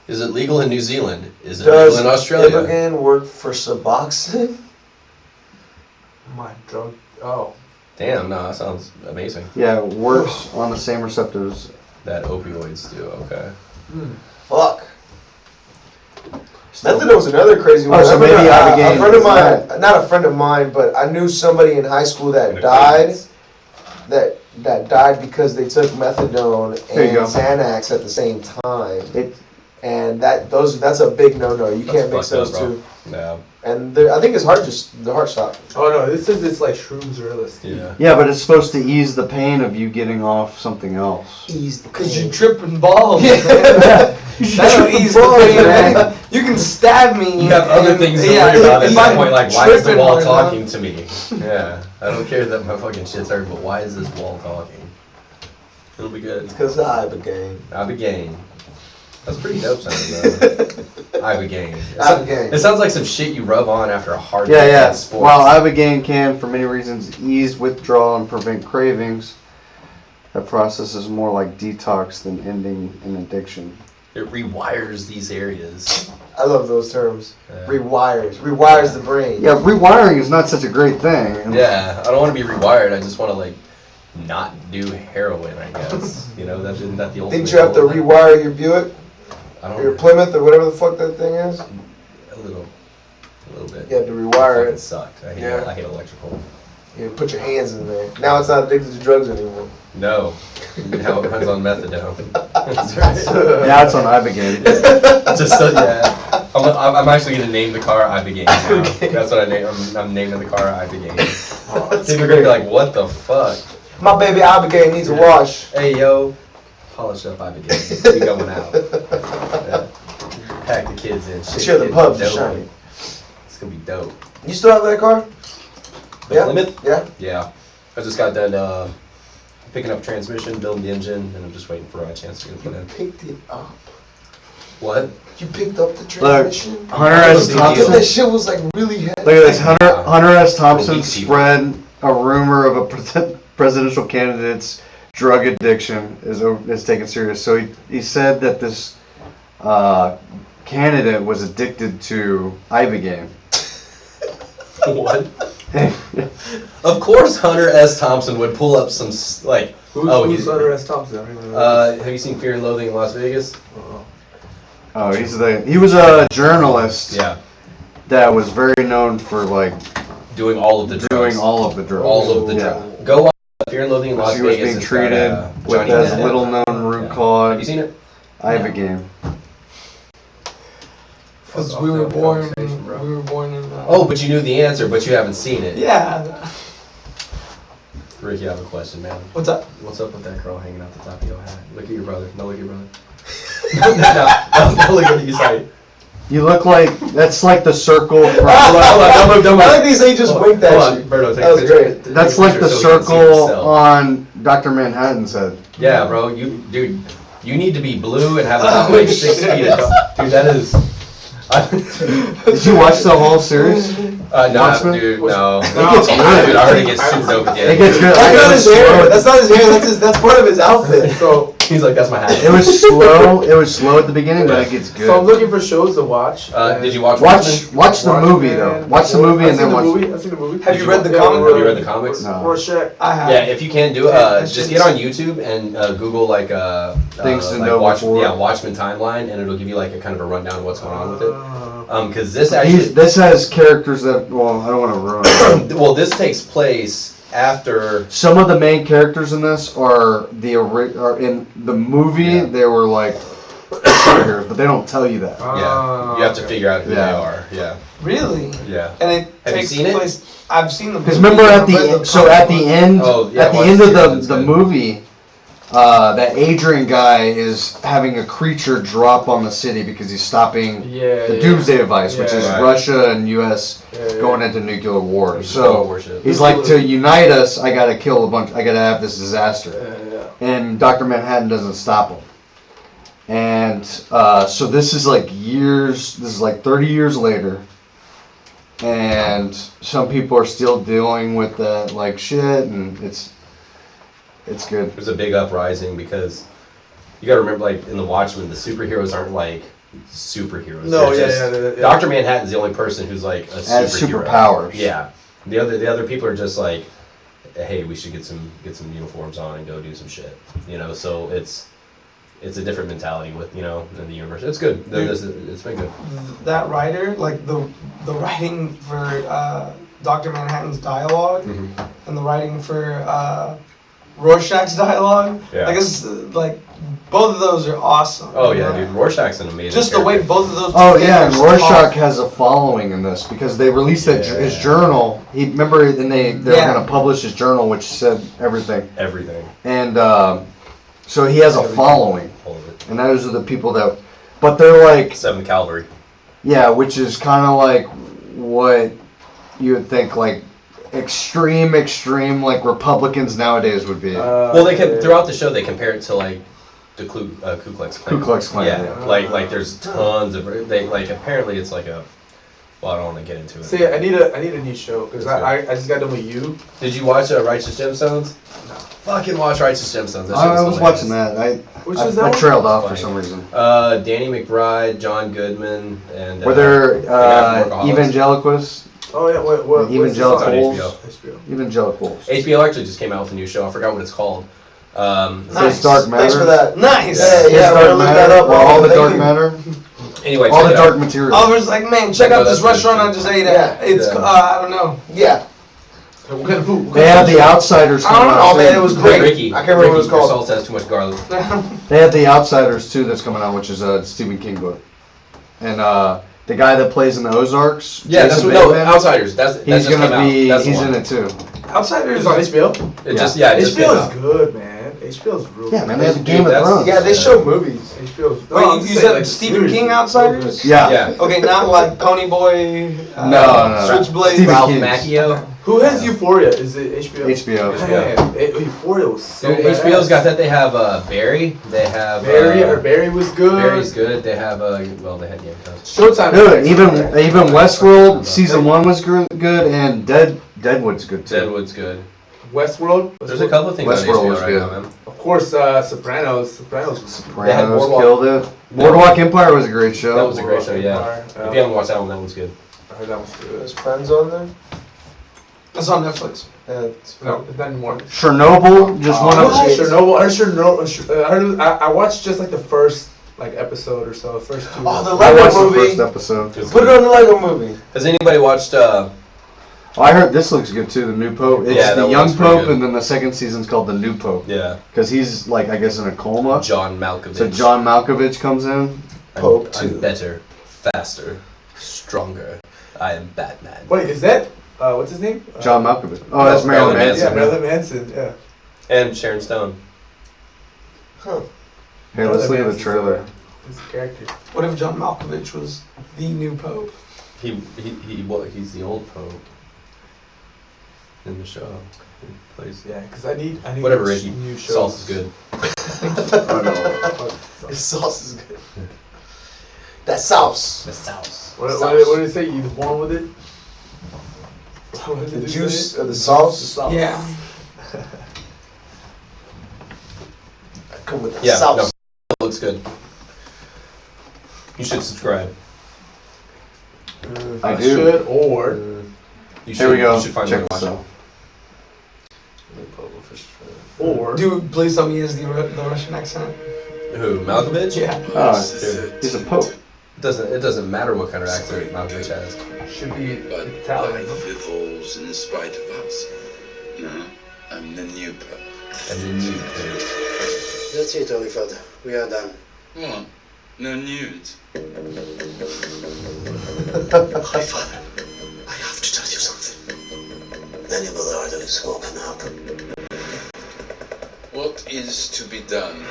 Is it legal in New Zealand? Is it legal Does in Australia? Ibogaine work for Suboxone? My drug. Oh. Damn, no, that sounds amazing. Yeah, it works on the same receptors. That opioids do, okay. Fuck. Methadone another crazy one. Oh, so I remember, maybe a Ibogaine friend of is mine, that. not a friend of mine, but I knew somebody in high school that An died. acquaintance. That died because they took methadone There you and go. Xanax at the same time, It, and that's a big no-no. You can't mix fucked those up, bro. two. Yeah. And I think the heart stopped. Oh no, this says it's like shrooms or LSD. Yeah. yeah, but it's supposed to ease the pain of you getting off something else. Ease the because you pain. tripping balls. Yeah. Man. You That'll tripping ease the balls, pain, man. man. You can stab me. You have other and- things to yeah, worry about at if that I'm point, like why is the tripping wall hard enough- talking to me? Yeah. I don't care that my fucking shit's hurt, but why is this wall talking? It'll be good. Because of Ibogaine. Ibogaine. That's pretty dope sounding though. Ibogaine. Ibogaine. It sounds like some shit you rub on after a hard Yeah, day yeah. at sports. While Ibogaine can, for many reasons, ease withdrawal and prevent cravings, that process is more like detox than ending an addiction. It rewires these areas. I love those terms. Yeah. Rewires the brain. Yeah, rewiring is not such a great thing. And Yeah, I don't want to be rewired. I just want to like not do heroin. I guess isn't that the ultimate Didn't you have to goal? rewire your Buick, I or your don't. Plymouth, or whatever the fuck that thing is? A little bit. You had to rewire It it. sucked. I Yeah. hate electrical. You put your hands in there. Now it's not addicted to drugs anymore. No. Now it runs on methadone. now it's on Ibogaine. Just yeah. I'm actually gonna name the car Ibogaine now. That's what I name. I'm naming the car Ibogaine. People are gonna be like, "What the fuck?" My baby Abigail needs a wash. Hey yo, polish up Ibogaine. We going out. Yeah. Pack the kids in. Shit, Sure, the kids pubs are dope. shiny. It's gonna be dope. You still have that car? The Yeah? Plymouth? Yeah. Yeah. I just got done picking up transmission, building the engine, and I'm just waiting for a chance to get it put in. Picked it up. What? You picked up the transmission? Hunter S. Because Thompson. that shit was like really heavy. Look at this. Hunter S. Thompson Obese people. spread a rumor of a presidential candidate's drug addiction is taken serious. So he said that this candidate was addicted to Ibogaine. What? Of course, Hunter S. Thompson would pull up some like. Who's Hunter S. Thompson? Have you seen Fear and Loathing in Las Vegas? Oh, he was a journalist Yeah. that was very known for like Doing all of the drugs. doing all of the drugs. All of the Yeah. drugs. Go watch Fear and Loathing in Las She was Vegas. being It's treated got, with Johnny as Depp. little known root Yeah. Have cause you seen it? Ibogaine. Because we were born. Conversation, bro. We were born in. Oh, but you knew the answer, but you haven't seen it. Yeah. Ricky, I have a question, man. What's up? What's up with that girl hanging out the top of your hat? Look at your brother. No, look at your brother. no, look at your side. You look like that's like the circle. From, Hold on, don't move. I like these they just winked at Hold you. on, Berto, take That a was picture. great. Take a that's like picture the so we can see circle yourself. on Dr. Manhattan's head. Yeah, bro. Dude, you need to be blue and have about like 6 feet of. Dude, that is. Did you watch the whole series? No, Watchmen? dude, no. It gets good. Dude, I heard it gets super dope at the end. It gets good. That's not his hair. slow. That's not his hair. That's part of his outfit. So He's like, that's my hat. It was slow. It was slow at the beginning, but it gets good. I'm looking for shows to watch. Did you watch Watch the movie Watchmen, though. Watch the movie and then watch. I've seen the movie. Have you read the Yeah, comic? Have you read the comics? No. Rorschach. I have. Yeah, if you can do it, It's just just- get on YouTube and Google like Things to like know before. Yeah, Watchmen timeline, and it'll give you like a kind of a rundown of what's going on with it. Because this actually, This has characters that. Well, I don't want to ruin it. well, this takes place after. Some of the main characters in this are in the movie. Yeah. They were like superheroes, but they don't tell you that. Yeah, you have to figure out who they Yeah. are. Yeah, Really? yeah. And it Have you takes seen it? place. I've seen the. Because movie, remember at I've read the the so at comic the book. end Oh, yeah, at the watch end the of series, the good. movie, that Adrian guy is having a creature drop on the city because he's stopping the Doomsday Device, which Yeah. is Right. Russia and U.S. Yeah. going into nuclear war. It's So worship. he's like, to unite us, I gotta kill a bunch. I gotta have this disaster. Yeah. And Dr. Manhattan doesn't stop him. And so this is like years. This is like 30 years later. And some people are still dealing with that like shit, and it's good. There's a big uprising because you got to remember, like in the Watchmen, the superheroes aren't like superheroes. No, They're yeah. Dr. Manhattan's the only person who's like a Has superhero. superpowers. Yeah. The other people are just like, hey, we should get some uniforms on and go do some shit. You know, so it's a different mentality with in the universe. It's good. It's been good. That writer, like the writing for Dr. Manhattan's dialogue Mm-hmm. and the writing for Rorschach's dialogue. Yeah. I guess like both of those are awesome. Oh yeah, dude. Rorschach's an amazing. Just the way character. both of those. Oh yeah, and characters Rorschach talk. has a following in this because they released his journal. He remember, and they were Yeah. going to publish his journal, which said everything. Everything. And so he has a following, All of it. and those are the people that. But they're like, 7th Cavalry. yeah, which is kind of like what you would think like extreme like Republicans nowadays would be. Well, they can throughout the show they compare it to like the Ku Klux Klan. Ku Klux Klan, Yeah, yeah. like there's tons of they like apparently it's like a Well, I don't want to get into it. See, I need a new show because I just got done with you. Did you watch Righteous Gemstones? No. Fucking watch Righteous Gemstones. That shit I was hilarious. watching that. I trailed off for some reason. Danny McBride, John Goodman, and Were there Workaholics. evangelicals? Oh yeah, what? Evangelicals. HBO. Evangelicals. HBO actually just came out with a new show. I forgot what it's called. His Dark Matter. Thanks for that. Nice. Yeah, we're gonna look that up. All the Thank Dark you. Matter. Anyway, All check the it dark out. material. Oliver's like, man, check out this that's restaurant good. I just ate Yeah. at. It's, Yeah. I don't know. Yeah. What kind of food? They had The Outsiders. I don't know, man. It was great. Ricky. I can't remember what it's Your called. salt has too much garlic. They had The Outsiders too that's coming out, which is a Stephen King book. And the guy that plays in the Ozarks. Yeah, that's Jason what. No, Bateman, Outsiders. That He's just came gonna be. out. That's the He's one. in it too. Outsiders It's on HBO. It just it just came HBO out. is good, man. HBO is real. Yeah, man. They good. have the Game of That's- Thrones. Yeah, they show movies. HBO. Is, Wait, I'm you saying, said like, Stephen series King is Outsiders? Yeah. Yeah. Okay, not like Pony Boy. No. Switchblade. Stephen Ralph King. Macchio. Who has Euphoria? Is it HBO? HBO. Man, Euphoria was so Dude, badass. HBO's got that. They have Barry. They have Barry was good. Barry's good. They have well, they had Game of Thrones. Showtime. Dude, even Westworld season 1 was good, and Deadwood's good too. Deadwood's good. Westworld. There's a couple of things on Westworld HBO was right good. now, man. Of course, Sopranos. Sopranos was. They had Sopranos Boardwalk. killed it. Boardwalk Empire was a great show. That was a great show, yeah. Empire. If you haven't watched that one, that one's good. I heard that was good. There's Friends on there. It's on Netflix. Yeah, it's No, it's not anymore. Chernobyl, just one of Chernobyl. I watched just like the first episode or so. First two. Oh, the I Lego watched the movie. first episode. Put it on the Lego movie. Has anybody watched? I heard this looks good too. The new Pope. It's Yeah, that the one young looks pretty Pope, good. and then the second season's called the new Pope Yeah, because he's like I guess in a coma. John Malkovich. So John Malkovich comes in. Pope I'm 2. better, faster, stronger. I am Batman. Wait, is that what's his name? John Malkovich. Oh, that's Marilyn Marilyn Manson. Yeah, Marilyn Manson. Yeah. And Sharon Stone. Huh. Here, let's look at the Marilyn trailer. Manson's his character. What if John Malkovich was the new Pope? He's the old Pope in the show. He plays. Yeah, because I need Whatever, a Ricky. new show. Sauce is good. His sauce is good. That sauce. The sauce. What did it say? You was born with it? What did The it juice say? or the sauce. Yeah. I come with the Yeah, sauce. no, it looks good. You should subscribe. I I do. should or You should, Here we go. You should find Check one to watch this it. out. Dude, please tell me he has the Russian accent. Who? Malkovich? Yeah. Oh, he's a Pope. It doesn't matter what kind of accent Malkovich has. should be But Italian. life evolves in spite of us. No, I'm the new Pope. And then you. That's it, Holy Father. We are done. What? No news? Holy Father, I have to tell you something. Many of the order is woken up. What is to be done?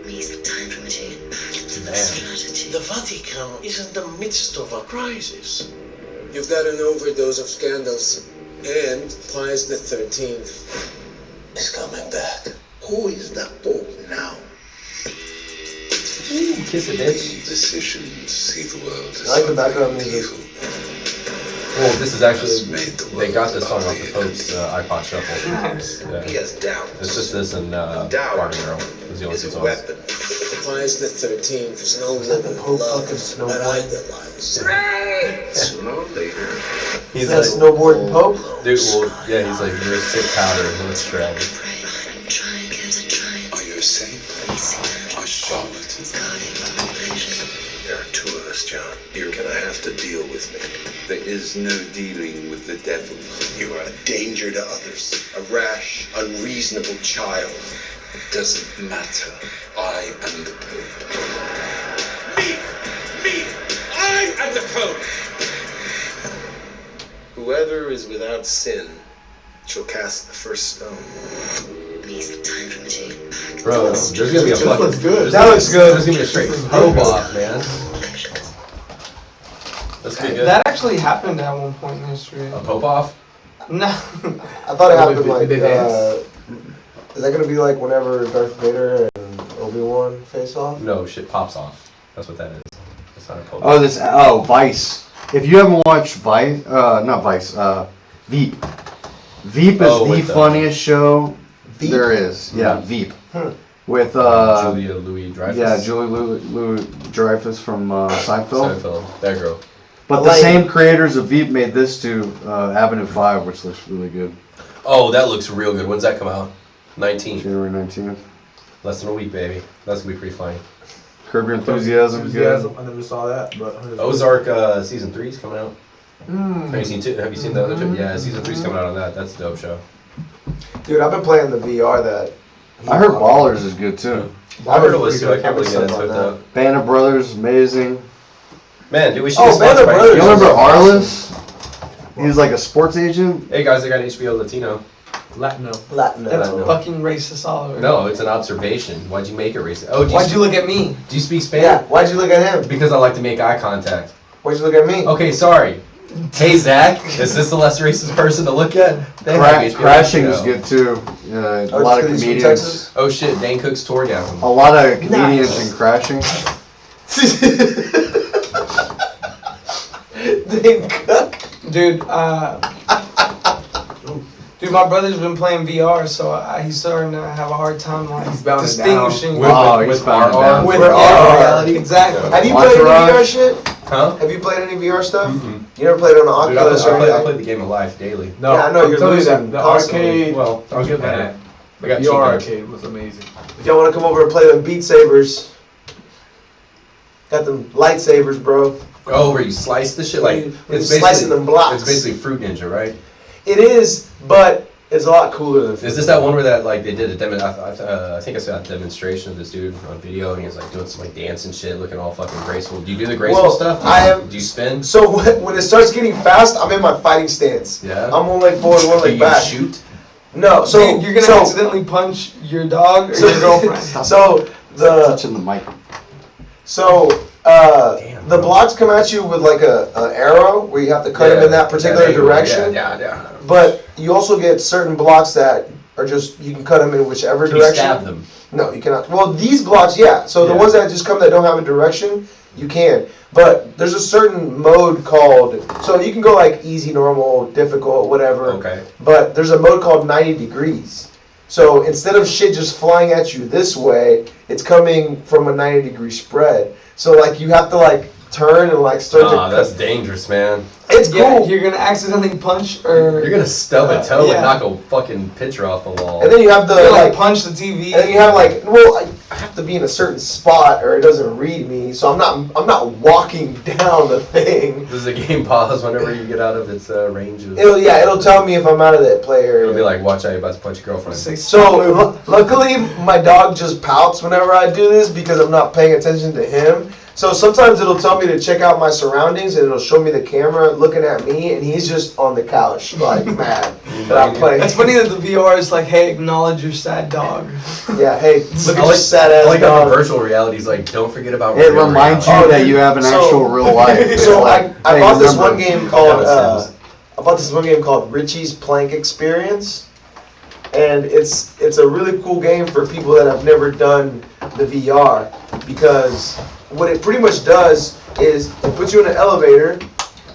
We need a time machine. The Vatican is in the midst of a crisis. You've got an overdose of scandals. And Pius the 13th is coming back. Who is the Pope now? Kiss it, bitch. Decisions see the world as I like the background music. evil. Well, this is actually, they got this song off the Pope's iPod Shuffle. He Yeah. has doubts. It's just this and Party Girl. Is the only It's two a songs. weapon. Pius the 13th is no living Pope love, fucking Snow but White. idolize. Sooner or later, He's That like, snowboarding Pope. dude, well, yeah, he's like, you're a sick powder, let's shred. are you a saint? A charlatan? There are two of us, John. You're gonna have to deal with me. There is no dealing with the devil. You are a danger to others, a rash, unreasonable child. It doesn't matter. I am the Pope. Me! I am the Pope! Whoever is without sin shall cast the first stone. Bro, there's gonna be a This fucking, looks good. That looks good. there's gonna be a straight Pope off, man. That's pretty good. That actually happened at one point in history. A Pope off? No. I thought it happened Did like. they dance? Is that gonna be like whenever Darth Vader and Obi-Wan face off? No, shit pops off. That's what that is. It's not a Pope. Vice. If you haven't watched Vice, not Vice, Veep. Veep is the funniest show Veep? there is. Yeah, Veep. With Julia Louis-Dreyfus. Yeah, Julia Louis-Dreyfus from Seinfeld. Seinfeld. That girl. But the same creators of Veep made this to Avenue 5, which looks really good. Oh, that looks real good. When's that come out? 19th. January 19th. Less than a week, baby. That's gonna be pretty funny. Curb Your Enthusiasm. Good. I never saw that, but Ozark season 3 is coming out. Have you seen the other two? Yeah, season 3 is coming out on that. That's a dope show. Dude, I've been playing the VR that. I heard Ballers is good too. I heard it was too. I can't really get into it though. Band of Brothers, amazing. Man, dude, we should. Oh, Band of Brothers. You remember Arliss? He's like a sports agent. Hey guys, I got HBO Latino. Latino. That's No. fucking racist all over. No, it's an observation. Why'd you make it racist? Oh, Why'd you look at me? Do you speak Spanish? Yeah, why'd you look at him? Because I like to make eye contact. Why'd you look at me? Okay, sorry. Hey Zach, is this the less racist person to look at? They have HBO Crashing is Latino. good too. A Oh, lot of just 'cause he's from comedians. Texas? Oh shit, Dane Cook's Tourgasm. A lot of comedians in Crashing. Dane Cook. Dude, dude, my brother's been playing VR, so he's starting to have a hard time like He's bound it distinguishing. He's bound it down. With We're VR, reality. exactly. Have you played any Entourage. VR shit? Huh? Have you played any VR stuff? Mm-mm. You never played on the Dude, Oculus or I anything? play the game of life daily. No, Yeah, I know, I'm you're telling you losing that the constantly. arcade. Well, I'll give man. that. I got VR cheap arcade was amazing. If y'all want to come over and play them Beat Sabers, got them lightsabers, bro. Oh, where you slice the shit? Like, It's slicing them blocks. It's basically Fruit Ninja, right? It is, but it's a lot cooler than. Is this that one where that like they did a demo? I think I saw a demonstration of this dude on video, and he was like doing some like dance and shit, looking all fucking graceful. Do you do the graceful Well, stuff? Do you spin? So when it starts getting fast, I'm in my fighting stance. Yeah. I'm one leg forward, one Do leg you back. shoot? No, so Dude, you're gonna accidentally punch your dog or your girlfriend. So Touching the mic. The blocks come at you with like an arrow where you have to cut them in that particular direction. Yeah. But you also get certain blocks that are just, you can cut them in whichever Can you direction. stab them? No, you cannot. Well, these blocks, yeah. So the Yeah. ones that just come that don't have a direction, you can. But there's a certain mode called, so you can go like easy, normal, difficult, whatever. Okay. But there's a mode called 90 degrees. So instead of shit just flying at you this way, it's coming from a 90-degree spread. So like you have to like turn and like start to. That's dangerous, man. It's cool. You're gonna accidentally punch or You're gonna stub a toe yeah. and knock a fucking picture off the wall. And then you have the you like punch the TV. and then you have like, well, I have to be in a certain spot or it doesn't read me, so I'm not walking down the thing. Does the game pause whenever you get out of its range of? It'll tell me if I'm out of that play area. It'll be like, watch out, you're about to punch your girlfriend. So luckily my dog just pouts whenever I do this because I'm not paying attention to him. So sometimes it'll tell me to check out my surroundings and it'll show me the camera looking at me and he's just on the couch like mad that I'm playing. It's funny that the VR is like, hey, acknowledge your sad dog. Yeah, hey, look at I your sad ass I like how dog. the virtual reality is like, don't forget about. It real reminds you reality. that you have an actual real life. So Like, I hey, bought this remember- one game called Richie's Plank Experience, and it's a really cool game for people that have never done the VR, because what it pretty much does is it puts you in an elevator,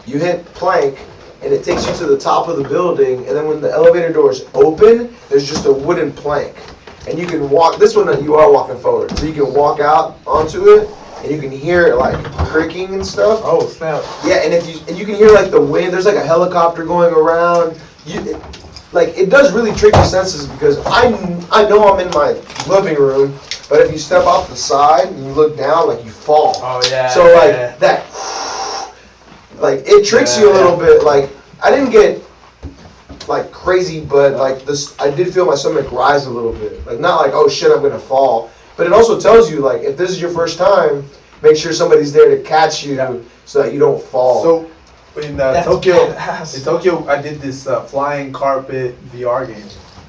you hit plank, and it takes you to the top of the building, and then when the elevator doors open, there's just a wooden plank. And you can walk, this one you are walking forward, so you can walk out onto it, and you can hear it like creaking and stuff. Oh snap! Yeah, and you can hear like the wind. There's like a helicopter going around. It does really trick your senses because I know I'm in my living room, but if you step off the side and you look down, like you fall. Oh yeah. So like that, like it tricks you a little bit. Like I didn't get like crazy, but like this, I did feel my stomach rise a little bit. Like not like, oh shit, I'm gonna fall. But it also tells you like if this is your first time, make sure somebody's there to catch you so that you don't fall. So in That's Tokyo, badass. I did this flying carpet VR game.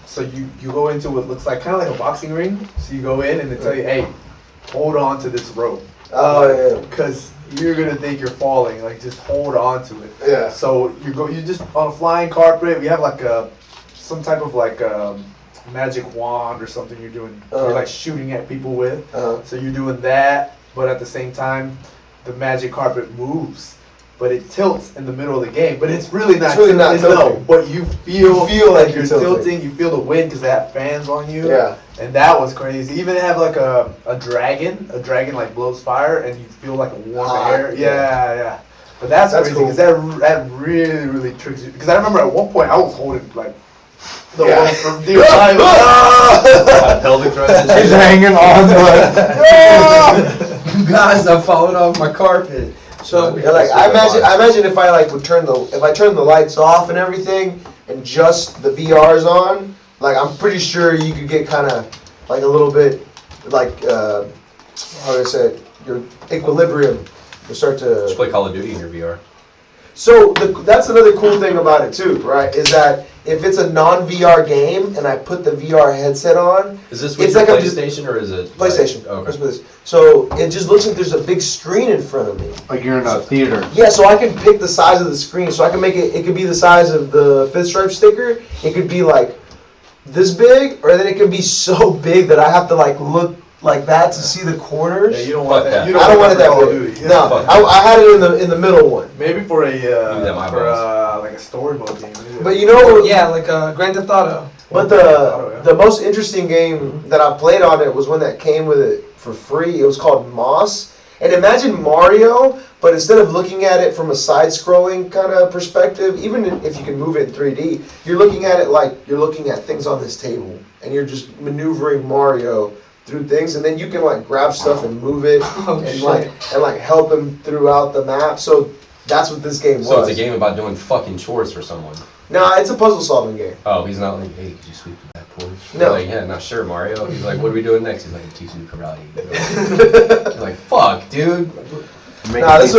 So you go into what looks like kind of like a boxing ring. So you go in and they tell you, hey, hold on to this rope. Oh yeah. Because you're gonna think you're falling. Like just hold on to it. Yeah. So you just on a flying carpet. We have like some type of like magic wand or something you're doing. You're like shooting at people with. So you're doing that, but at the same time, the magic carpet moves. but it tilts in the middle of the game. But it's really not. It's really not tilting. tilting. But you feel like you're you're tilting. You feel the wind because they have fans on you. Yeah. And that was crazy. Even have like a dragon like blows fire, and you feel like a warm air. Yeah. But that's crazy cool. because that really tricks you. Because I remember at one point I was holding like the one from DIY. Pelvic thrust. He's hanging on the. You guys, I'm falling off my carpet. So like I imagine if I like would turn the lights off and everything and just the VR's on, like I'm pretty sure you could get kind of like a little bit like how do I say it? Your equilibrium will start to. Just play Call of Duty in your VR. So that's another cool thing about it too, right? Is that if it's a non-VR game and I put the VR headset on, Is this with it's your like PlayStation or is it? PlayStation. Like, Let's okay. put this. So it just looks like there's a big screen in front of me. Like you're in a theater. Yeah, so I can pick the size of the screen. So I can make it. It could be the size of the Fifth Stripe sticker. It could be like this big, or then it can be so big that I have to like look like that to see the corners. Yeah, you don't want Fuck that. that. You I don't want it that Call of big. Duty. No, Fuck I had it in the middle one. Maybe for a them eyeballs. like a story mode game. Maybe. But you know, Yeah, like Grand Theft Auto. but the most interesting game that I played on it was one that came with it for free. It was called Moss. And imagine Mario, but instead of looking at it from a side-scrolling kind of perspective, even if you can move it in 3D, you're looking at it like you're looking at things on this table, and you're just maneuvering Mario through things, and then you can like grab stuff and move it, and like help him throughout the map. So that's what this game was. So it's a game about doing fucking chores for someone. Nah, it's a puzzle-solving game. Oh, he's not like, hey, could you sweep the back porch? No. Like, yeah, not sure, Mario. He's like, what are we doing next? He's like, teach you karate. He's like, fuck, dude. Nah, this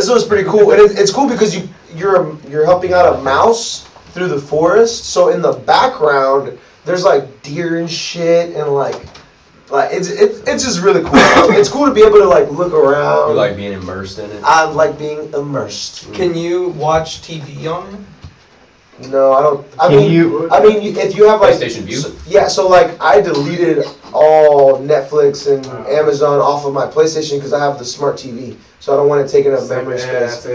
was pretty cool, and it's cool because you're helping out a mouse through the forest. So in the background, there's like deer and shit, and like it's just really cool. It's cool to be able to like look around. You like being immersed in it? I like being immersed. Can you watch TV on it? No, I don't. I Can mean, you- if you have like PlayStation View? So like I deleted all Netflix and Amazon off of my PlayStation because I have the smart TV, so I don't want it taking up memory space.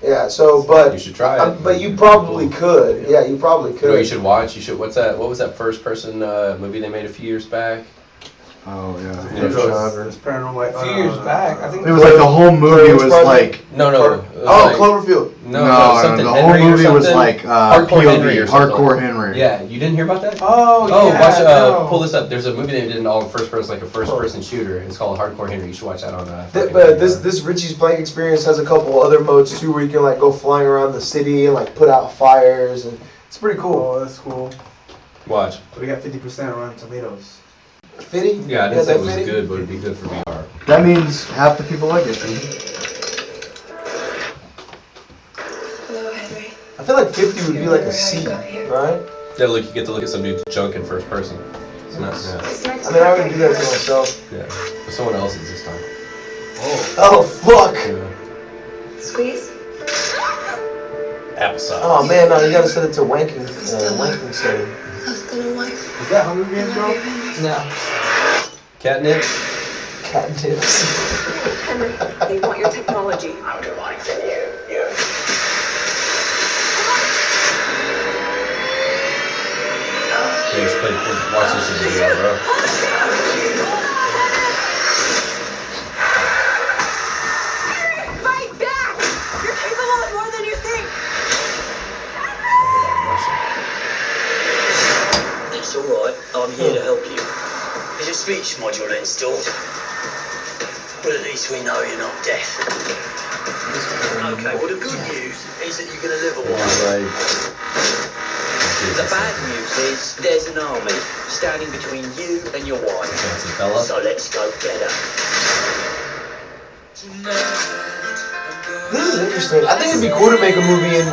Yeah. So, but You should try it. But you probably could. Yeah, you probably could. You know, you should watch. You should. What's that? What was that first-person movie they made a few years back? Oh yeah. It's paranormal. A few years back, I think. It was like the whole movie was like. No. It was like- Cloverfield. No, something. The whole Henry or movie was something. like Hardcore Henry or POV, something. Hardcore Henry. Yeah, you didn't hear about that? Oh, Oh, yeah. watch. no. Pull this up. There's a movie they did in all first person, like a first-person shooter. It's called Hardcore Henry. You should watch that on. But this Richie's playing experience has a couple other modes too, where you can like go flying around the city and like put out fires, and it's pretty cool. Oh, that's cool. Watch. We got 50% Rotten Tomatoes. 50? Yeah, I didn't say it was 50? good, but it'd be good for VR. That means half the people like it. Hello, Henry. I feel like 50 would be like a C, right? Yeah, look, you get to look at some dude's junk in first person. It's not. Yeah. It's nice I mean, I would do that to myself. Yeah. For someone else's this time. Oh fuck! Yeah. Squeeze. Applesauce. Oh man, no, you gotta set it to wanking setting. Husband and wife. Is that Hunger Games, bro? No. Catnip. Cat tips. Henry, they want your technology. Yeah, just watch this in VR, bro. Fight back! You're capable of more than you think. It's alright, I'm here to help you. Is your speech module installed? But at least we know you're not deaf. Okay, well the good news is that you're gonna live a while. The bad news is there's an army standing between you and your wife. Fancy fella. So let's go get her. This is interesting. I think it'd be cool to make a movie in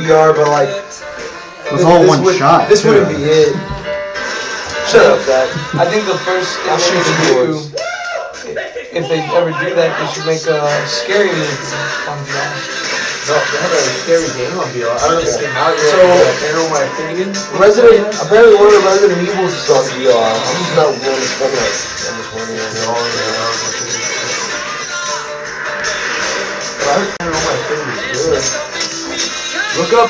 VR, but like It was all one shot. This too. wouldn't be it. Shut up, Dad. I think the first thing I'll they shoot should you do, if they ever do that, they should make a scary movie on VR. No, they had a scary game on VR. I don't know if it came out yet. So- Paranormal Activity. Apparently one of the Resident Evils is on VR. I'm just not willing to spend like almost $1 million. I heard Paranormal Activity is good. Look up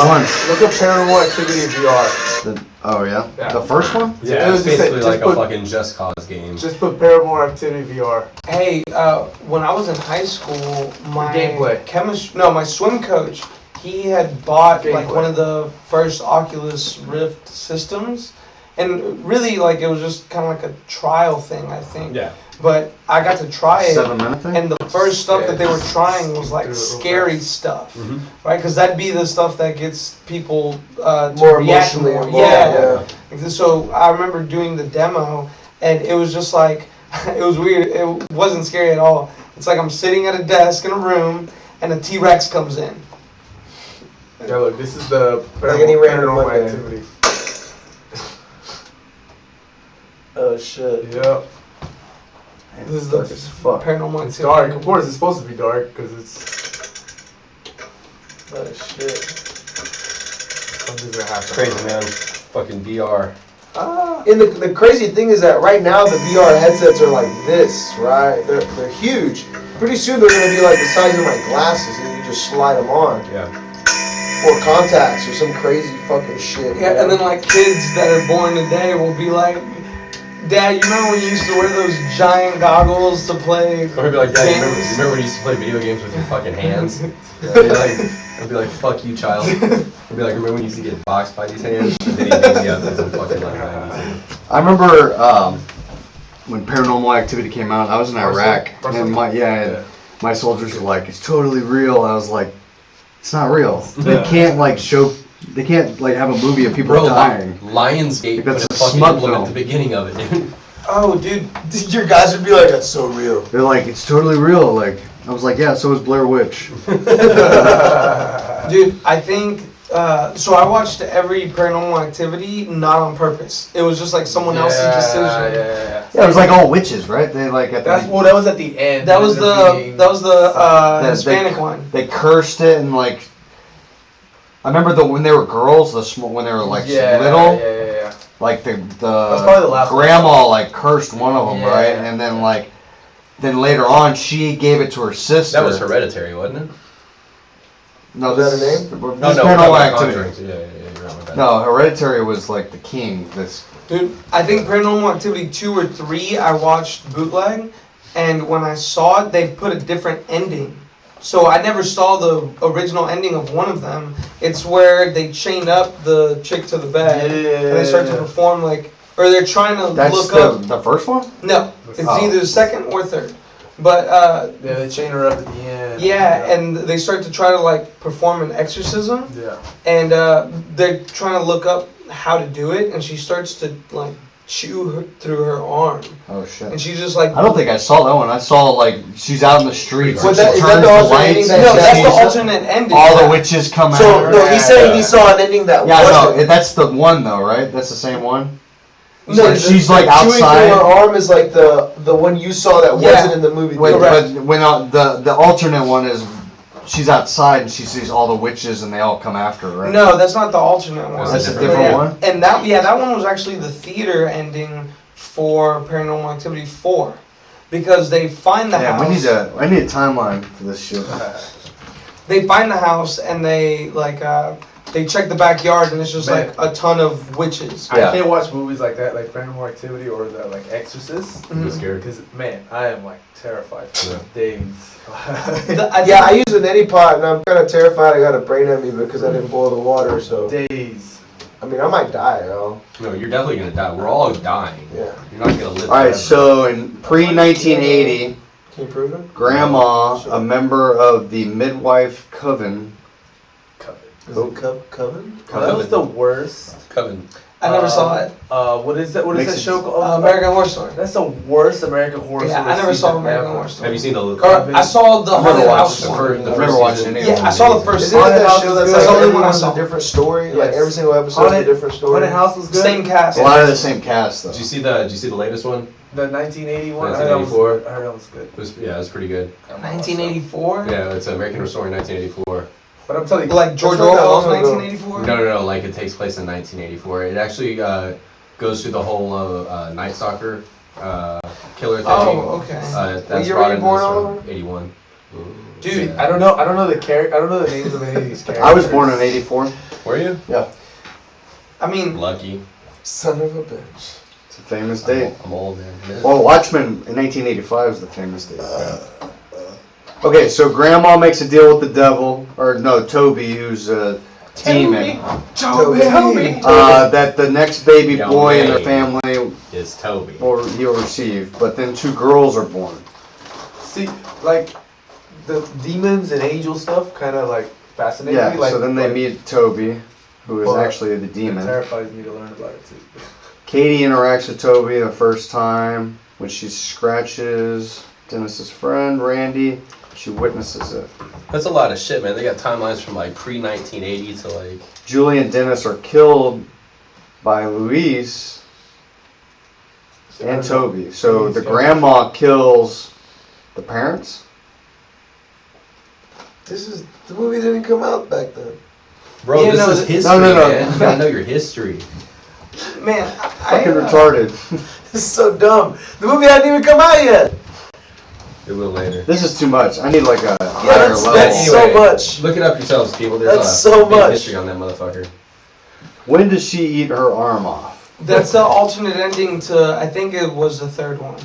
one? Look up Paranormal Activity VR. Oh yeah? Yeah. The first one? Yeah, It it's was just basically like just a put- fucking Just Cause game. Just put Paranormal Activity VR. Hey, when I was in high school, my Gameplay. my swim coach, he had bought like Gameplay. one of the first Oculus Rift systems, and really like it was just kind of like a trial thing, I think. Yeah. But I got to try it, 7-minute thing? and the first stuff that they were trying was like Do it real scary fast. stuff, Mhm. right? Because that'd be the stuff that gets people to More react emotionally more. involved, Yeah. yeah. So I remember doing the demo, and it was just like, it was weird. It wasn't scary at all. It's like I'm sitting at a desk in a room, and a T-Rex comes in. Yeah, look, this is the Like any random Paranormal Monday. Activity. Oh shit. Yep. This is the Dark as fuck. paranormal It's activity. dark. Of course, it's supposed to be dark because it's Oh shit. something's gonna happen. Crazy, man. Fucking VR. And the crazy thing is that right now the VR headsets are like this, right? They're huge. Pretty soon they're gonna be like the size of my glasses, and you just slide them on. Yeah. Or contacts or some crazy fucking shit. Yeah, and then like kids that are born today will be like, Dad, you remember when you used to wear those giant goggles to play Or he'd be like, Dad, you remember, games?" you remember when you used to play video games with your fucking hands? I'd be like, fuck you, child. I'd be like, remember when you used to get boxed by these hands? And then he'd beat me up as I'm fucking like 92. I remember when Paranormal Activity came out, I was in Iraq, and my soldiers were like, "It's totally real." I was like, "It's not real. They can't like have a movie of people Bro, dying." Lionsgate That's put a a fucking smut emblem at film. the beginning of it, dude. Oh, dude. Your guys would be like, that's so real. They're like, "It's totally real." Like I was like, "Yeah, so is Blair Witch." Dude, I think, so I watched every Paranormal Activity not on purpose. It was just like someone else's decision. Yeah. Yeah, it was like all witches, right? They like at That the, was at the end. That was the They- Hispanic one. they cursed it and like. I remember when they were girls, when they were like little. Yeah. Like the probably the last grandma like cursed one of them, Yeah. right? And then then later on she gave it to her sister. That was Hereditary, wasn't it? No, Was that this a name? No, this no, Paranormal we're Activity. Conjuring. Yeah, you're right, my bad. No, Hereditary was like the king. This Dude, I think Paranormal Activity 2 or 3 I watched bootleg, and when I saw it, they put a different ending. So I never saw the original ending of one of them. It's where they chain up the chick to the bed, and they start to perform like, or they're trying to that's look up. the first one. No, it's Oh. either the second or third. But Yeah, they chain her up at the end. yeah, and they start to try to like perform an exorcism, Yeah. and they're trying to look up how to do it, and she starts to like chew through her arm, Oh shit! and she's just like, I don't think I saw that one. I saw like she's out in the streets. But she that- is that turns the the alternate lights. ending and no, that- that's she the sees alternate ending. all the witches come So out. no, he's saying he saw an ending that Yeah, wasn't. no, that's the one though, right? That's the same one. No, Where she's like chewing through outside. her arm is like the one you saw that Yeah. wasn't in the movie. But theater. when the alternate one is she's outside and she sees all the witches and they all come after her, right? No, that's not the alternate one. That's a different different Yeah. one. And that one was actually the theater ending for Paranormal Activity 4, because they find the Yeah, house. I need a timeline for this shit. They find the house and they like they check the backyard, and it's just Man. like a ton of witches. Yeah. I can't watch movies like that, like Paranormal Activity or the like Exorcist. Mhm. Get scared. Because man, I am like terrified for Yeah. days. Yeah, I use a neti pot, and I'm kind of terrified I got a brain on me because I didn't boil the water. So days. I mean, I might die, yo. No, you're definitely gonna die. We're all dying. Yeah. You're not gonna live. All right, forever. so in pre-1980, Can you prove it? Grandma, a member of the midwife coven. Is it Coven? That was the worst. Coven. I never saw it. What is that? What is Makes that it- show called? American Horror Story. That's the worst American Horror Yeah, Story I never saw season American ever. Horror Story. Have you seen the? Or I saw the I've never Haunted watched House the one. first- I've never watched season? any of Yeah, them. I saw the first Isn't one. it that House show is that's good. like That's the only one I everyone's saw. a different story? Like Yes. every single episode is a different story. Haunted House was good. Same cast. A lot of the same cast though. Did you see the latest one? The 1981. 1984. I heard that was good. It was it was pretty good. 1984. Yeah, it's American Horror Story 1984. But I'm telling you, Like George That's not that Orwell's long ago. 1984. No, like it takes place in 1984. It actually goes through the whole Night Stalker killer thing. Oh, okay. That's year brought were you into born, this one, Oliver? 81. Dude, I don't know the I don't know the names of any of these characters. I was born in '84. Were you? Yeah. I mean, Lucky. Son of a bitch. It's a famous date. I'm old, man. Well, Watchmen in 1985 is the famous date. Okay, so Grandma makes a deal with the devil, or no, Toby, who's a demon. Toby. That the next baby Yo, boy in their man. family It's Toby. or he'll receive, but then 2 girls are born. See, like the demons and angel stuff, kind of like fascinating. Yeah, me. Like, so then they meet Toby, who is Well, actually the It demon. terrifies me to learn about it too. Katie interacts with Toby the first time when she scratches Dennis's friend, Randy. She witnesses it. That's a lot of shit, man. They got timelines from like pre-1980 to like. Julie and Dennis are killed by Luis and Toby. So the grandma kills the parents. The movie didn't come out back then. Bro, Yeah, this no, is th- history, no. man. You gotta know your history. man, Fucking retarded. This is so dumb. The movie hadn't even come out yet. It will later. This is too much. I need like a Yeah, higher that's level. so much. Look it up yourselves, people. There's That's a so big much. history on that motherfucker. When does she eat her arm off? That's the alternate ending to, I think it was the third one.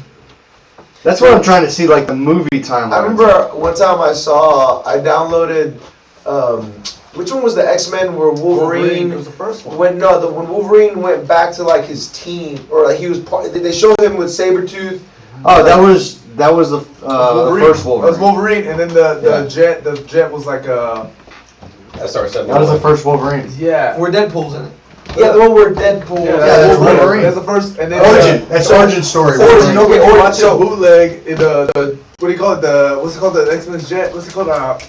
That's what I'm trying to see, like the movie timeline. I remember one time I downloaded, which one was the X-Men where Wolverine It was the first one. when Wolverine went back to like his team, or like he was part, they showed him with Sabretooth. Oh, that was the first Wolverine. That was Wolverine, and then the jet was like a. SR7. That was the first Wolverine. Yeah. Where Deadpool's in it. Yeah, the one where Deadpool. Yeah, that's Wolverine. Wolverine. That's the first, and then Origin. That's origin story. Origin, okay, Origin. Origin. Watch So- a bootleg in the what do you call it? What's it called? The X-Men's jet. What's it called? I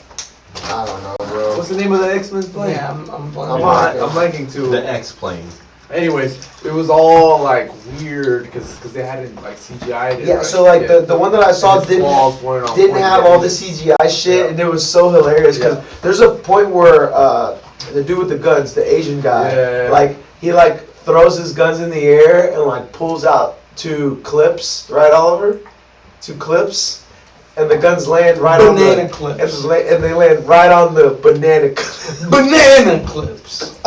don't know, bro. What's the name of the X-Men's plane? Yeah, I'm I'm blanking too. The X-Plane. Anyways, it was all like weird because they hadn't like CGI'd it. Yeah, right? so like the one that I saw And his claws weren't on didn't point have yet. all the CGI shit, Yeah. and it was so hilarious because there's a point where the dude with the guns, the Asian guy, Yeah. like he like throws his guns in the air and like pulls out 2 clips, right, Oliver? 2 clips, and the guns land right on Banana the clips. and they land right on the banana clips. Banana clips.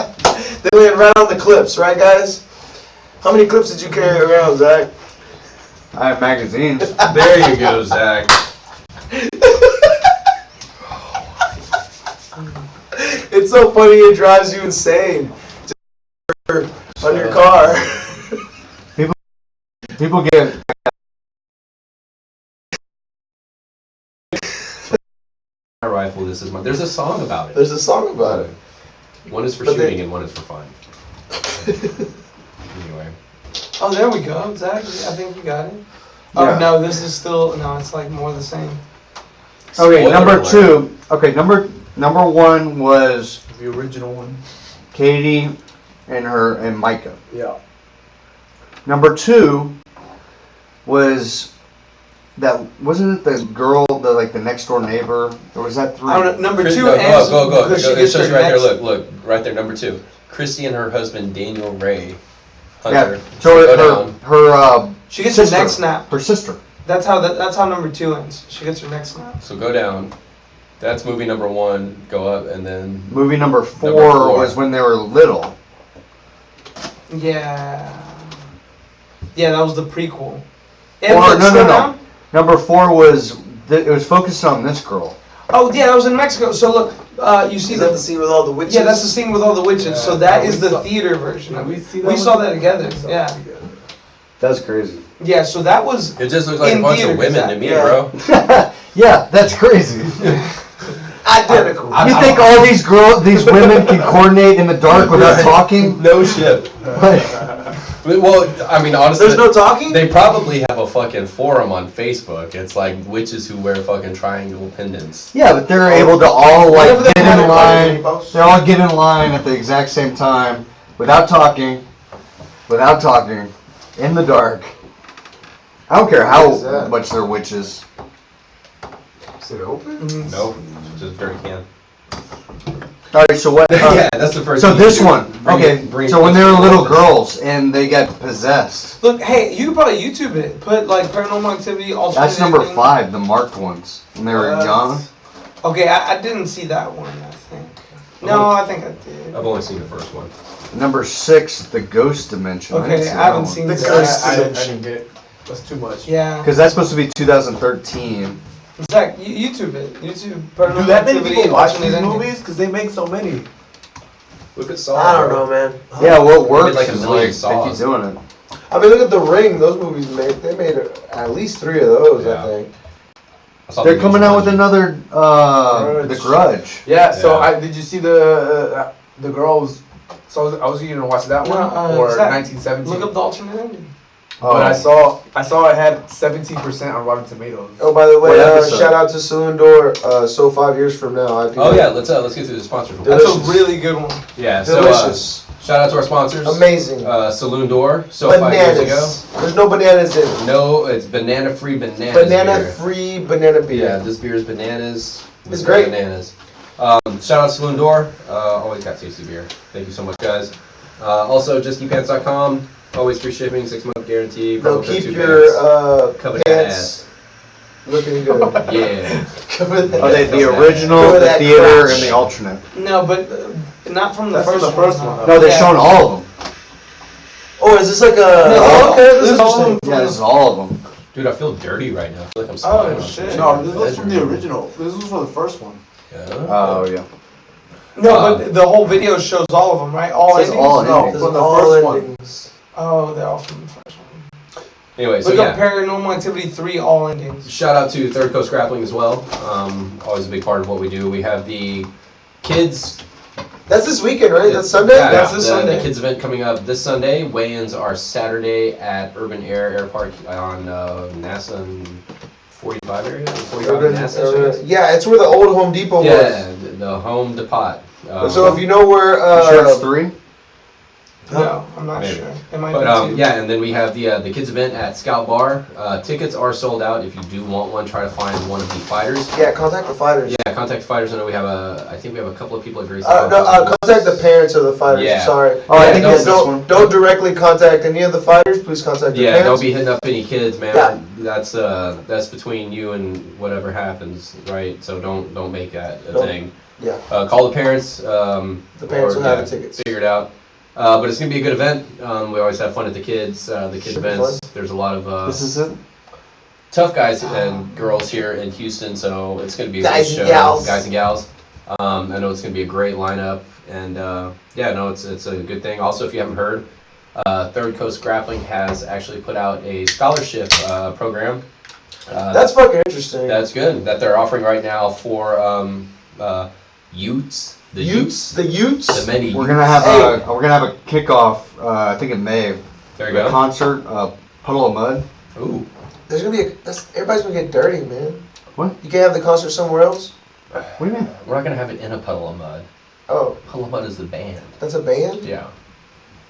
They land right on the clips, right, guys? How many clips did you carry around, Zach? I have magazines. There you go, Zach. It's so funny, it drives you insane. On your car. People get. My rifle, this is my. There's a song about it. There's a song about it. One is for But shooting they- and one is for fun. Anyway. Oh, there we go. Exactly. I think you got it. Yeah. Oh, no, this is still, no, it's like more the same. Okay, Spoiler number alert. 2. Okay, number 1 was The original one. Katie and Micah. Yeah. Number 2 was that, wasn't it the girl, the next door neighbor, or was that 3? I don't know, number 2 Go, ends go. because she It gets shows her you right there. next- Look, right there. Number 2. Christy and her husband Daniel Ray Yeah, Hunter. so go down. her She gets sister, her neck snap. Her sister. That's how number 2 ends. She gets her neck snap. So go down. That's movie number 1. Go up and then. Movie number 4 Number 4. was when they were little. Yeah. Yeah, that was the prequel. Or, look, no. slow down. Number 4 was, it was focused on this girl. Oh, yeah, that was in Mexico. So look, you see Is that the scene with all the witches? Yeah, that's the scene with all the witches. So that is the theater version of it. We saw that together. Yeah. That's crazy. Yeah, so that was. It just looks like a in bunch theater, of women to me, yeah. bro. Yeah, that's crazy. Identical. You think all these women can coordinate in the dark without talking? No shit. Well, I mean, honestly, There's no talking? They probably have a fucking forum on Facebook. It's like witches who wear fucking triangle pendants. Yeah, but they're able to all like Whatever they get have in in line. post. They all get in line at the exact same time, without talking, in the dark. I don't care What is how that? much they're witches. Is it open? Mhm. Nope, just dirty can. All right, so what? Yeah, that's the first. So thing this you do. one, Bring okay. it- bring So it when they were close to little the office. girls and they got possessed. Look, hey, you could probably YouTube it. Put like Paranormal Activity. That's number ending. 5, the marked ones. When they were young. Okay, I didn't see that one. I think. No, I think I did. I've only seen the first one. Number 6, the ghost dimension. Okay, I haven't seen The this. ghost I dimension. didn't get it. That's too much. Yeah. Because that's supposed to be 2013. Zach, YouTube it. YouTube Paranormal Do that many Activity. people watch alternate these ending. movies? Because they make so many. Look at Saw. I don't know, man. Yeah, what works like a is million like they saws. keep doing it. I mean, look at The Ring. Those movies they made at least 3 of those, Yeah. I think. I saw They're the coming out with Jumanji. another, Grudge. The Grudge. Yeah. So Yeah. did you see the girls? So I was going to watch that one or Zach, 1917. Look up the alternate ending. But I saw it had 17% on Rotten Tomatoes. Oh, by the way, What episode? shout out to Saloon Door. So 5 years from now, I think. Oh yeah, let's get through the sponsors. That's Delicious. a really good one. Yeah, so Delicious. shout out to our sponsors. Amazing. Saloon Door. So 5 years ago. Bananas. There's no bananas in it. No, it's banana-free bananas Banana beer. free banana beer. Yeah, this beer is bananas. It's great. Bananas. Shout out to Saloon Door. Always got tasty beer. Thank you so much, guys. Also, justkeeppants.com. Always free shipping, 6-month guarantee. They'll promo code keep 2 your pants. Cover that pants looking good. Yeah. Cover that. Oh, the original, Cover the that theater, crotch. and the alternate. No, but not from the That's first from the first one. No, they're Yeah. showing all of them. Oh, is this like a? No, okay, this is this is all- interesting. Yeah, this is all of them. Dude, I feel dirty right now. I feel like I'm spying on shit. some No, chick. this was from the original. This was from the first one. Yeah. Oh, yeah. No, but the whole video shows all of them, right? All Says endings. all No, endings. from the All first one. endings. Oh, they're all from the first one. Anyway, so Look up yeah. Paranormal Activity 3 all endings. Shout out to Third Coast Grappling as well. Always a big part of what we do. We have the kids. That's this weekend, right? That's Sunday. Yeah, That's this the Sunday. kids event coming up this Sunday. Weigh-ins are Saturday at Urban Air Park on NASA and 45 area. 45 and NASA. I guess. Yeah, it's where the old Home Depot Yeah, the home depot. was. So if you know where, You sure it's 3? No, I'm not Maybe. sure. It might But be 2. yeah, and then we have the kids event at Scout Bar. Tickets are sold out. If you do want one, try to find one of the fighters. yeah, contact the fighters. Yeah, contact fighters. I know I think we have a couple of people at Gracie. No, contact the parents of the fighters. Yeah. Sorry. Oh, I Yeah, think don't- it's this one. Don't directly contact any of the fighters. Please contact the Yeah, parents. don't be hitting up any kids, man. Yeah. That's between you and whatever happens, right? So don't make that a Don't- thing. Yeah. Call the parents. The parents will have the tickets. Figure it out. But it's gonna be a good event. We always have fun at the kids Should be events. fun. There's a lot of This is it? tough guys and girls here in Houston, so it's gonna be a Guys good and show. gals. Guys and gals. I know it's gonna be a great lineup, and yeah, no, it's a good thing. Also, if you haven't heard, Third Coast Grappling has actually put out a scholarship program. That's fucking interesting. That's good that they're offering right now for Utes. The Utes. The Utes. The many. We're gonna have Hey. we're gonna have a kickoff. I think in May. There you A go. concert. Puddle of Mud. Ooh. There's gonna be everybody's gonna get dirty, man. What? You can't have the concert somewhere else. What do you mean? We're not gonna have it in a puddle of mud. Oh, Puddle of Mud is the band. that's a band. Yeah.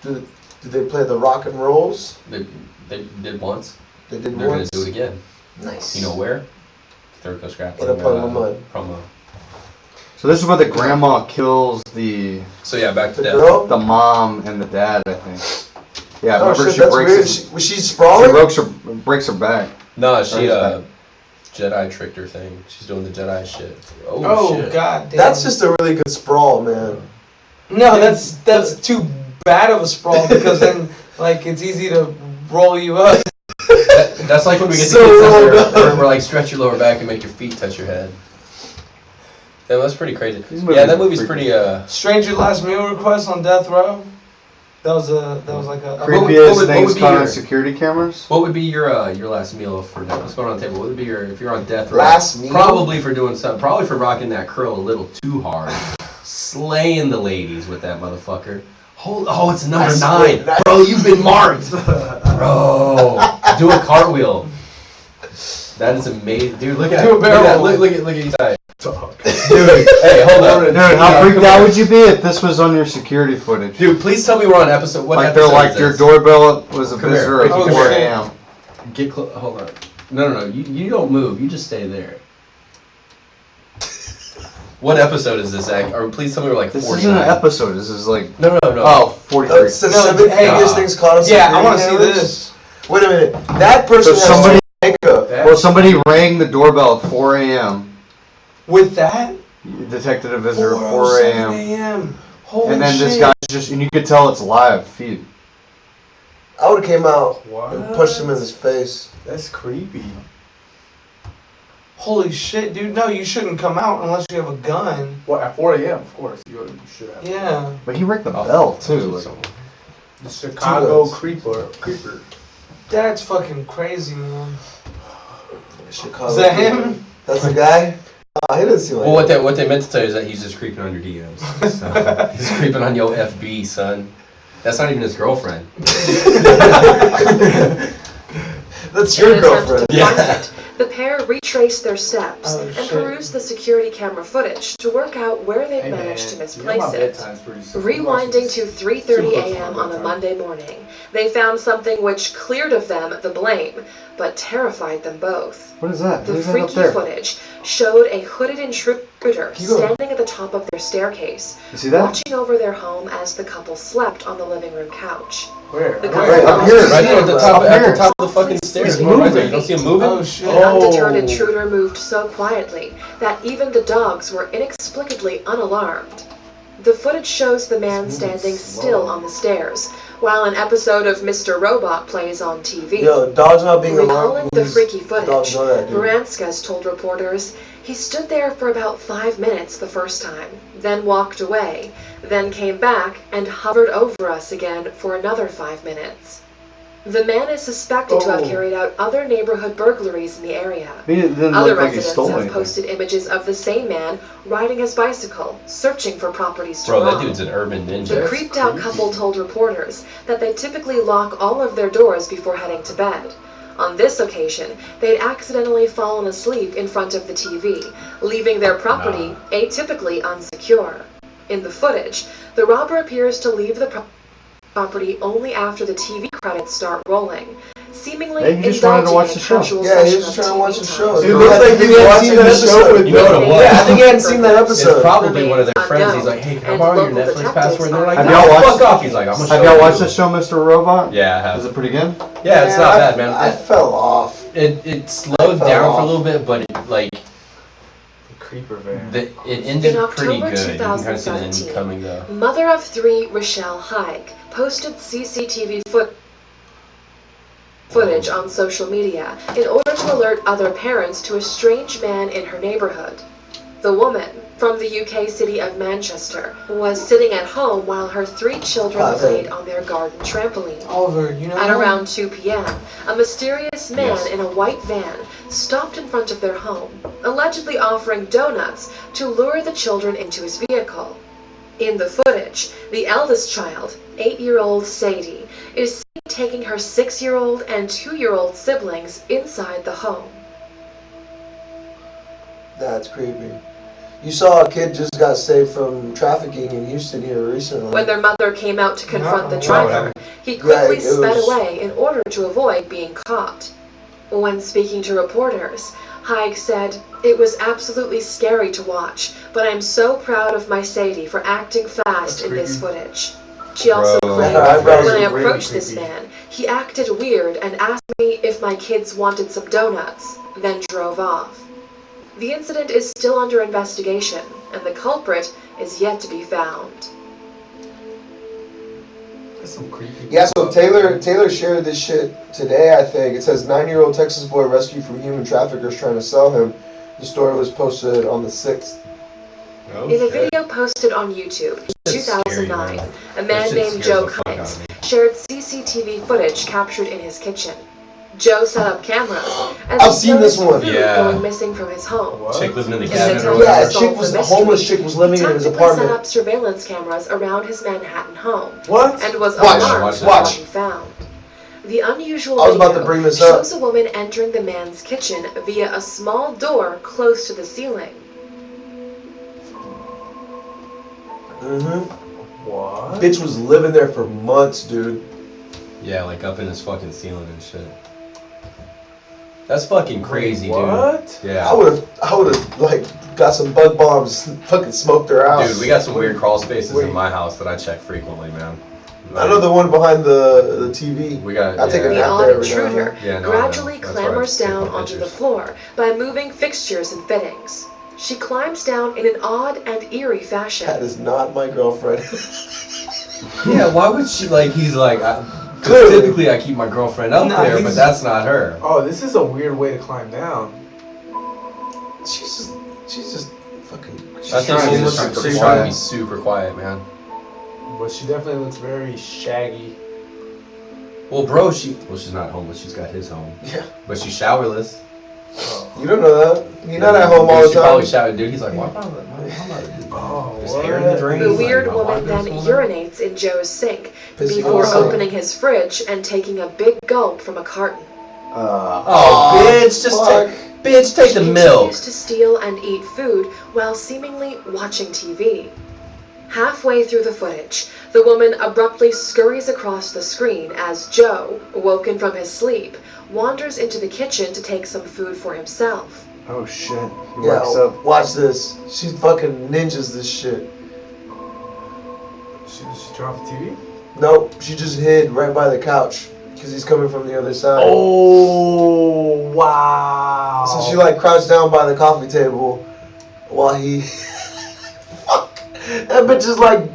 Do they play the rock and rolls? They did once. They did They're once. gonna do it again. Nice. You know where? Third Coast Grappling. In a puddle of mud. Promo. So this is where the grandma kills the So yeah, back to The death. girl. the mom and the dad. I think. Yeah, Oh remember shit, she that's breaks weird. his- Was she she sprawling? breaks her back. No, she Or Jedi tricked her thing. She's doing the Jedi shit. Oh, shit. god damn. That's just a really good sprawl, man. No, that's too bad of a sprawl because then like it's easy to roll you up. That's like when we get So to kids rolled center, up. we're like stretch your lower back and make your feet touch your head. Yeah, that's pretty crazy. These Yeah, that movies movie's pretty- pretty Stranger last meal request on death row. That was like a. Creepiest what things would be caught on your- security cameras. What would be your last meal for death? What's going on the table? What would be if you're on death row? Last meal? Probably for doing something. Probably for rocking that curl a little too hard, slaying the ladies with that motherfucker. Oh, it's number Nice. 9, Nice. bro. You've been marked, bro. Do a cartwheel. That is amazing, dude. Look at Do a look barrel at that. roll. Look at Isai. Dude, Hey, hold up, dude, how freaked out would you be if this was on your security footage? Dude, please tell me we're on episode. What Like episode they're like is your this? doorbell was a Come here. visitor at Oh, 4 shit. a.m. Get close. Hold on. No. You don't move. You just stay there. What episode is this, Zach? Or please tell me we're like 49. This isn't an episode. This is like No. oh 43. It's the seven biggest things caught us. Yeah, I want to see this. Wait a minute. That person So has somebody- makeup. Well, somebody rang the doorbell at 4 a.m. With that? Detected a visitor at 4 4:07 a.m. a.m. Holy And then shit. this guy just, and you could tell it's live feed. I would have came out What? and punched him in his face. That's creepy. Holy shit, dude. No, you shouldn't come out unless you have a gun. What, at 4 a.m., of course. You should have. Yeah. But he rang the bell too. Like, The Chicago Dudes. creeper. That's fucking crazy, man. Chicago. Is that him? That's the guy? He doesn't seem like Well, that. what they meant to tell you is that he's just creeping on your DMs. So, he's creeping on your FB, son. That's not even his girlfriend. That's your In an attempt girlfriend. to find it, the pair retraced their steps Oh, and shit. perused the security camera footage to work out where they'd Hey, managed to man, misplace it. bedtime's pretty soon. Rewinding to 3:30 Super close to a.m. my on a bedtime. Monday morning, they found something which cleared of them the blame, but terrified them both. what is that? The Who's that up freaky there? footage showed a hooded intruder Keep going. standing at the top of their staircase, You see that? watching over their home as the couple slept on the living room couch. Where? The Right up couple here, Right there at the top, Up at here. the top of the fucking stairs. He's Right there. You moving. don't see him moving? Oh shit. The undeterred intruder moved so quietly that even the dogs were inexplicably unalarmed. The footage shows the man standing still on the stairs, while an episode of Mr. Robot plays on TV. Yo, dog's not being Recalling alarmed. the freaky Dogs footage, know that, dude. Varanskas told reporters he stood there for about 5 minutes the first time, then walked away, then came back and hovered over us again for another 5 minutes. The man is suspected to have carried out other neighborhood burglaries in the area. He didn't Other look like he residents stole have anything. posted images of the same man riding his bicycle, searching for properties to Bro, that rob. dude's an urban The ninja. creeped out couple told reporters that they typically lock all of their doors before heading to bed. On this occasion, they'd accidentally fallen asleep in front of the TV, leaving their property atypically unsecure. In the footage, the robber appears to leave the property only after the TV credits start rolling, seemingly Maybe he just wanted to indulging watch in the show. casual Yeah, he session was of trying to TV watch the time. show. It It looked looked like he was watching that show with You know what it was? Yeah, I think he hadn't seen that It's episode. probably one of their friends. He's like, hey, can I borrow your Netflix password? And they're like, Have no, y'all watched- fuck off. He's like, I'm gonna show Have y'all you. watched the show, Mr. Robot? Yeah, I have. Is it pretty good? Yeah, it's not bad, man. I fell off. It slowed down for a little bit, but it, like, Creeper van. it ended In pretty October good. You can kind of see the 2017, end coming though. Mother of 3 Rochelle Haig posted CCTV footage on social media in order to alert other parents to a strange man in her neighborhood. The woman, from the UK city of Manchester, was sitting at home while her 3 children played on their garden trampoline. Oliver, you know At him? around 2 p.m., a mysterious man Yes. in a white van stopped in front of their home, allegedly offering donuts to lure the children into his vehicle. In the footage, the eldest child, 8-year-old Sadie, is seen taking her 6-year-old and 2-year-old siblings inside the home. That's creepy. You saw a kid just got saved from trafficking in Houston here recently. When their mother came out to confront the No. driver, he quickly it sped was- away in order to avoid being caught. When speaking to reporters, Haig said, "It was absolutely scary to watch, but I'm so proud of my Sadie for acting fast in this footage." She also Bro. claimed, Her eyebrows "When I are really approached this creepy. man, he acted weird and asked me if my kids wanted some donuts, then drove off." The incident is still under investigation, and the culprit is yet to be found. That's some creepy. Yeah, so Taylor shared this shit today, I think. It says 9-year-old Texas boy rescued from human traffickers trying to sell him. The story was posted on the 6th. Oh, In a shit. video posted on YouTube in That's scary, 2009, man. a That man shit named scares Joe the fuck out Cummings of me. shared CCTV footage captured in his kitchen. Joe set up cameras as I've he seen this noticed one. food Yeah. going missing from his home. What? Chick living in the In cabinet the or town Yeah, whatever. a chick was, a homeless chick was living in his Tactically set apartment. up surveillance cameras around his Manhattan home What? and was Watch, alarmed by watch. what he found. The unusual I was about video to bring this up. shows a woman entering the man's kitchen via a small door close to the ceiling. Mm-hmm. What? Bitch was living there for months, dude. Yeah, like up in his fucking ceiling and shit. That's fucking crazy, What? dude. Yeah. I would have like got some bug bombs, and fucking smoked their house. Dude, we got some weird crawl spaces in my house that I check frequently, man. I know the one behind the TV. We got. I take a The nap odd there every now and intruder then. gradually That's why I clambers take down my onto the pictures. floor by moving fixtures and fittings. She climbs down in an odd and eerie fashion. That is not my girlfriend. Yeah, why would she like? He's like. Clearly. Typically, I keep my girlfriend up there, but that's not her. Oh, this is a weird way to climb down. She's just fucking. I think she's trying to be super quiet, man. But she definitely looks very shaggy. Well, bro, she's not homeless. She's got his home. Yeah. But she's showerless. You don't know that. You're not at home all the She time. probably showered, dude. He's like, why not? There's hair in the drain. The weird Like, woman water then goes urinates in Joe's sink Pissing before on the sink. opening his fridge and taking a big gulp from a carton. Oh, bitch, just take the She milk. continues to steal and eat food while seemingly watching TV. Halfway through the footage, the woman abruptly scurries across the screen as Joe, woken from his sleep, wanders into the kitchen to take some food for himself. Oh shit. He Yeah, wakes up. watch this. She fucking ninjas this shit. She turned off the TV? Nope, she just hid right by the couch because he's coming from the other side. Oh, wow. So she like crouched down by the coffee table while he. Fuck. That bitch is like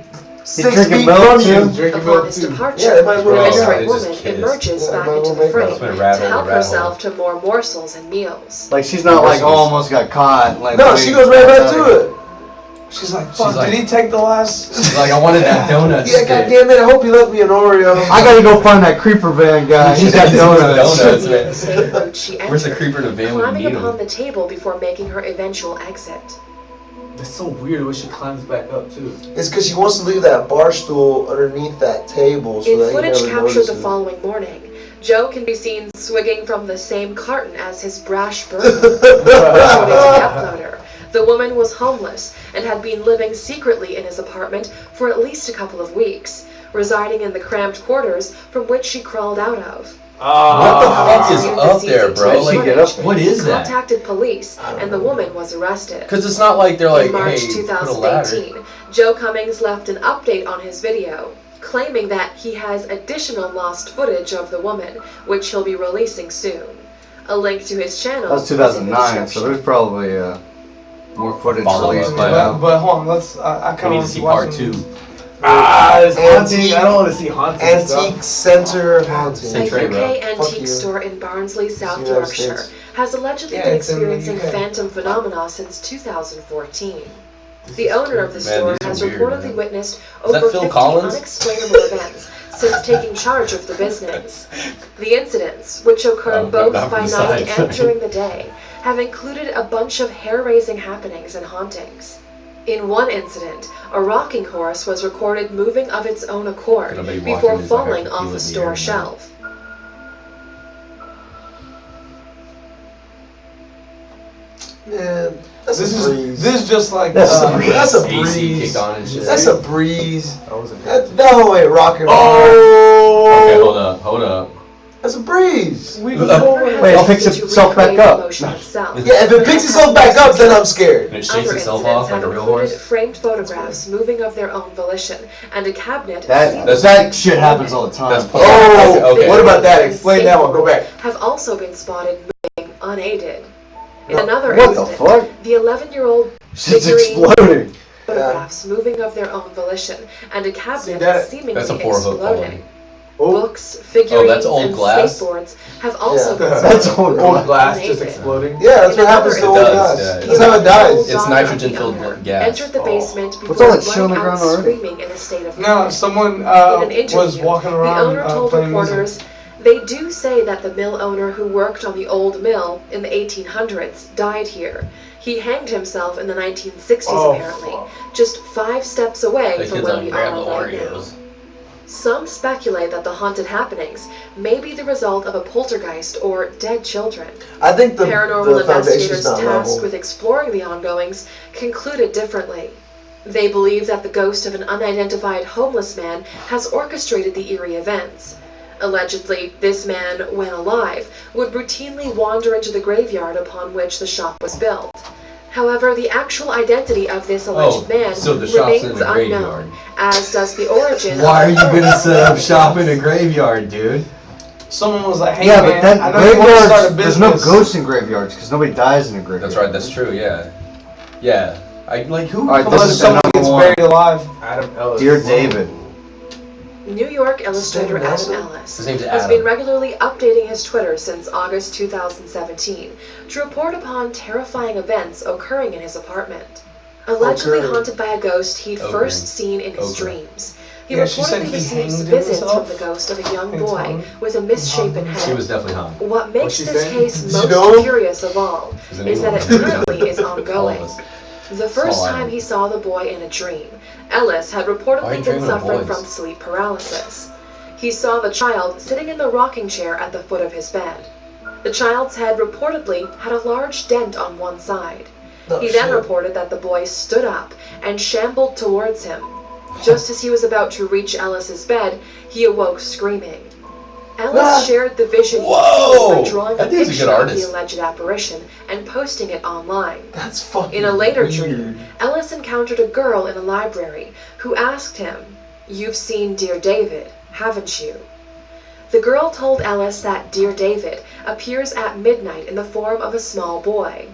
6 drinking feet milk, from too? you. Drinking Upon milk his too. departure, Yeah, they might as well the make mystery out. woman Just kiss. emerges Yeah, back might as into well the make frame out. It's been a to rat hole, help a rat herself hole. to more morsels and meals. Like she's not like, oh, Morsels. almost got caught. Like No, she goes right back to it. She's like, fuck, like- did he take the last? She's like, I wanted that donut. Yeah, goddamn it! I hope you left me an Oreo. I gotta go find that creeper van guy. He's got donuts. Donuts, The man. same food she Where's the entered, creeper in a van with climbing meat upon on the table before making her eventual exit. That's so weird the way she climbs back up too. It's because she wants to leave that bar stool underneath that table so In that he footage never captured the notices. following morning, Joe can be seen swigging from the same carton as his brash brother. According to the uploader, the woman was homeless and had been living secretly in his apartment for at least a couple of weeks, residing in the cramped quarters from which she crawled out of. What the fuck is Viewed up the there, CCTV bro? Like, get up. What is that? Contacted police, and the woman was arrested. Because it's not like they're like, In March hey, put a ladder. 2018, Joe Cummings left an update on his video, claiming that he has additional lost footage of the woman, which he'll be releasing soon. A link to his channel. That was is in the 2009, so description. there's probably more footage Follow released up, by yeah. now. But hold on, let's. I We kind need of to see part 2. It's haunting. Antique- I don't want to see haunting Antique stuff. Center haunting. Say A Trey, UK bro. Fuck antique you. store in Barnsley, South United Yorkshire, States. has allegedly Yeah, been it's in the experiencing UK. phantom phenomena since 2014. The owner of the Man, store these has are weird, reportedly man. witnessed Is that over Phil 50 Collins? unexplainable events since taking charge of the business. The incidents, which occurred Oh, both not by from the night side. and during the day, have included a bunch of hair-raising happenings and hauntings. In one incident, a rocking horse was recorded moving of its own accord Nobody walking before is like falling a off tequila the in the store air, shelf. Man, that's This a breeze. is just like. That's a breeze. That's a AC breeze. kicked on and shit. That's a breeze. That was a That whole ain't rocking. Okay, Oh! hold up. That's a breeze. We The go. owner has Wait, it attempted picks to itself back recreate up. the motion himself. Yeah, if it picks itself back up, then I'm scared. And it Other shakes itself incidents off like have a real included horse. framed photographs moving of their own volition, and a cabinet That shit happens all the time. That's Oh, okay. what about that? Explain that one. Go back. have also been spotted moving unaided. In another What the incident, fuck? the 11-year-old Shit's figurine exploding. photographs moving of their own volition, and a cabinet that- seemingly That's a poor hook exploding. quality. Books, figurines, that's old and glass? skateboards have also Yeah. been That's spotted old moving glass just unaided. exploding. Yeah, that's In what happens to another old It guys. does, yeah. That's how it dies. It's Daughter of nitrogen-filled the owner gas. entered the basement What's before all that shit on the running out ground already? screaming in a state of No, panic. someone In an was interview, walking the around owner told playing music. reporters, "They do say that the mill owner who worked on the old mill in the 1800s died here. He hanged himself in the 1960s apparently, just 5 steps away The from kids where on we grab are the right now." Oreos. Some speculate that the haunted happenings may be the result of a poltergeist or dead children. I think the Paranormal foundation's investigators not tasked level. with exploring the ongoings concluded differently. They believe that the ghost of an unidentified homeless man has orchestrated the eerie events. Allegedly, this man, when alive, would routinely wander into the graveyard upon which the shop was built. However, the actual identity of this alleged man so the shop's in remains a graveyard. unknown, as does the origin Why are of you gonna set up shop in a graveyard, dude? Someone was like, hey Yeah, man, but then I know you want to start a graveyards, there's no business. ghosts in graveyards because nobody dies in a graveyard. That's right, that's true, yeah. Yeah. I like who Alright, this Unless is someone number gets one. buried alive. Adam Ellis. Dear David. New York illustrator His name is Adam Nelson? Ellis His name's has Adam. been regularly updating his Twitter since August 2017 to report upon terrifying events occurring in his apartment. Allegedly Occurring. haunted by a ghost he'd Occurring. first seen in his Occurring. dreams. He Yeah, she said reportedly he receives hanged visits himself. from the ghost of a young It's boy hung. with a misshapen Hung. head. She was definitely hung. What makes she this say? case Did you most know him? curious of all She's an is that it English currently is All ongoing. of us. The first Small time island. he saw the boy in a dream, Ellis had Why are reportedly you been dreaming of suffering boys? from sleep paralysis. He saw the child sitting in the rocking chair at the foot of his bed. The child's head reportedly had a large dent on one side. Oh, He then shit. reported that the boy stood up and shambled towards him. Just as he was about to reach Ellis's bed, he awoke screaming. Ellis shared the vision he'd Whoa! seen by drawing a That dude's a good picture of the artist. alleged apparition and posting it online. That's fucking In a later weird. dream, Ellis encountered a girl in a library who asked him, "You've seen Dear David, haven't you?" The girl told Ellis that Dear David appears at midnight in the form of a small boy.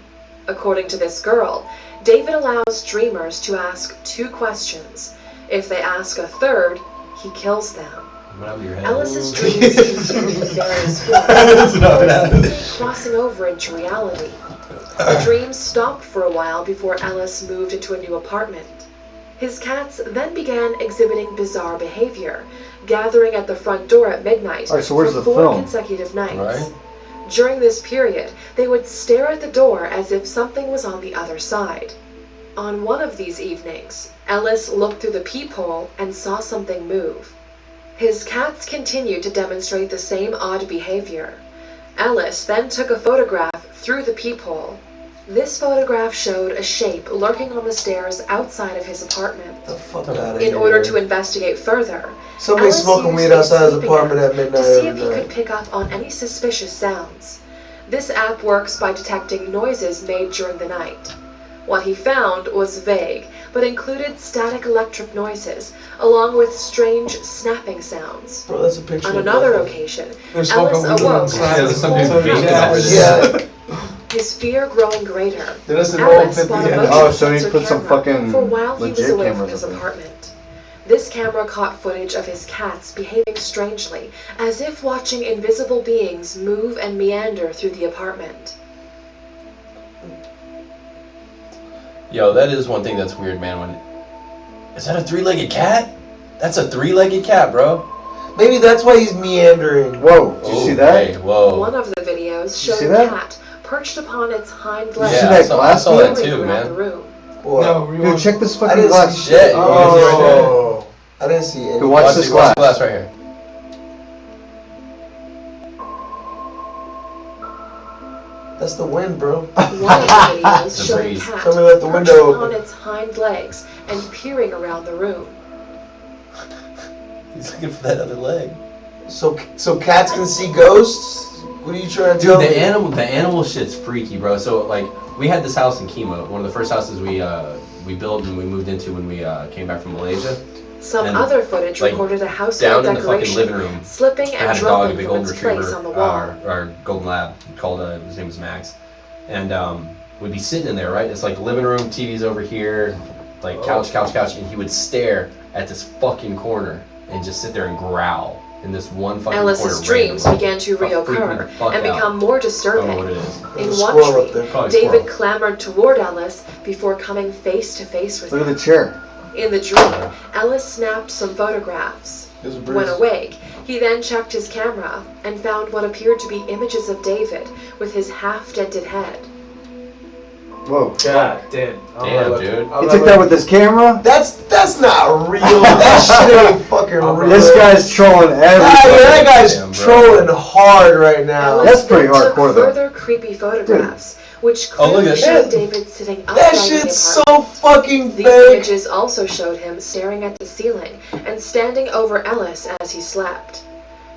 According to this girl, David allows dreamers to ask 2 questions. If they ask a third, he kills them. Went over your head. Ellis's dreams continue in various That's not what happened. forms, crossing over into reality. The dreams stopped for a while before Ellis moved into a new apartment. His cats then began exhibiting bizarre behavior, gathering at the front door at midnight Alright, so where's for the 4 film? consecutive nights. Right. During this period, they would stare at the door as if something was on the other side. On one of these evenings, Ellis looked through the peephole and saw something move. His cats continued to demonstrate the same odd behavior. Ellis then took a photograph through the peephole. This photograph showed a shape lurking on the stairs outside of his apartment. The fuck out of In here. order to investigate further, Somebody Ellis smoking used weed a outside his sleeping apartment app at midnight to see if every he could night. pick up on any suspicious sounds. This app works by detecting noises made during the night. What he found was vague, but included static electric noises, along with strange snapping sounds. Bro, that's a picture. On of another nothing. occasion, They're smoking Ellis weed awoke inside. Yeah, there's some dude cold vaping breath, over Yeah. his fear growing greater. There's an Ellis old bought 50 a head. motion Oh, so he sensor put some camera fucking for while he was legit away from cameras his up there. apartment. This camera caught footage of his cats behaving strangely, as if watching invisible beings move and meander through the apartment. Yo, that is one thing that's weird, man. When is that a 3-legged cat? That's a 3-legged cat, bro. Maybe that's why he's meandering. Whoa, did you see that? Hey, whoa. One of the videos you showed see a that? cat perched upon its hind Yeah, legs, see that I glass saw that roaming too, around man. the room. What? No, Dude, rewind. check this I fucking didn't glass. see Shit, you Oh, I didn't see any. Dude, watch this glass. glass right here. That's the wind, bro. One of the videos The showed a breeze. cat Somebody let the perched window upon open. its hind legs and peering around the room. He's looking for that other leg. So cats can see ghosts? What are you trying to Dude, tell the me? animal shit's freaky, bro. So like, we had this house in Kimo, one of the first houses we built and we moved into when we came back from Malaysia. Some And, other footage like, recorded a household Down in the fucking decoration living room, slipping I and had a dog, a dropping big from golden its place retriever, on the wall. our golden lab, called his name was Max, and we'd be sitting in there, right? It's like the living room, TV's over here, like couch, and he would stare at this fucking corner and just sit there and growl in this one fucking Ellis's corner. dreams randomly. began to Freaked me the reoccur fuck and out. become more I don't know what disturbing. it is. In There's a one squirrel up dream, there. Probably David squirrel. clambered toward Ellis before coming face to face with Look at him. the chair. In the dream, Ellis snapped some photographs. There's a breeze. When awake, he then checked his camera and found what appeared to be images of David with his half-dented head. Whoa. God damn. Damn, dude. He took that with his camera? That's not real. That shit ain't fucking real. This guy's trolling everybody. That guy's Damn, bro. trolling hard right now. Ellis That's pretty then took hardcore, though. further creepy photographs, which Oh, look clearly at showed that. David sitting That upright in the shit's so apartment. fucking These fake. images also showed him staring at the ceiling and standing over Ellis as he slept.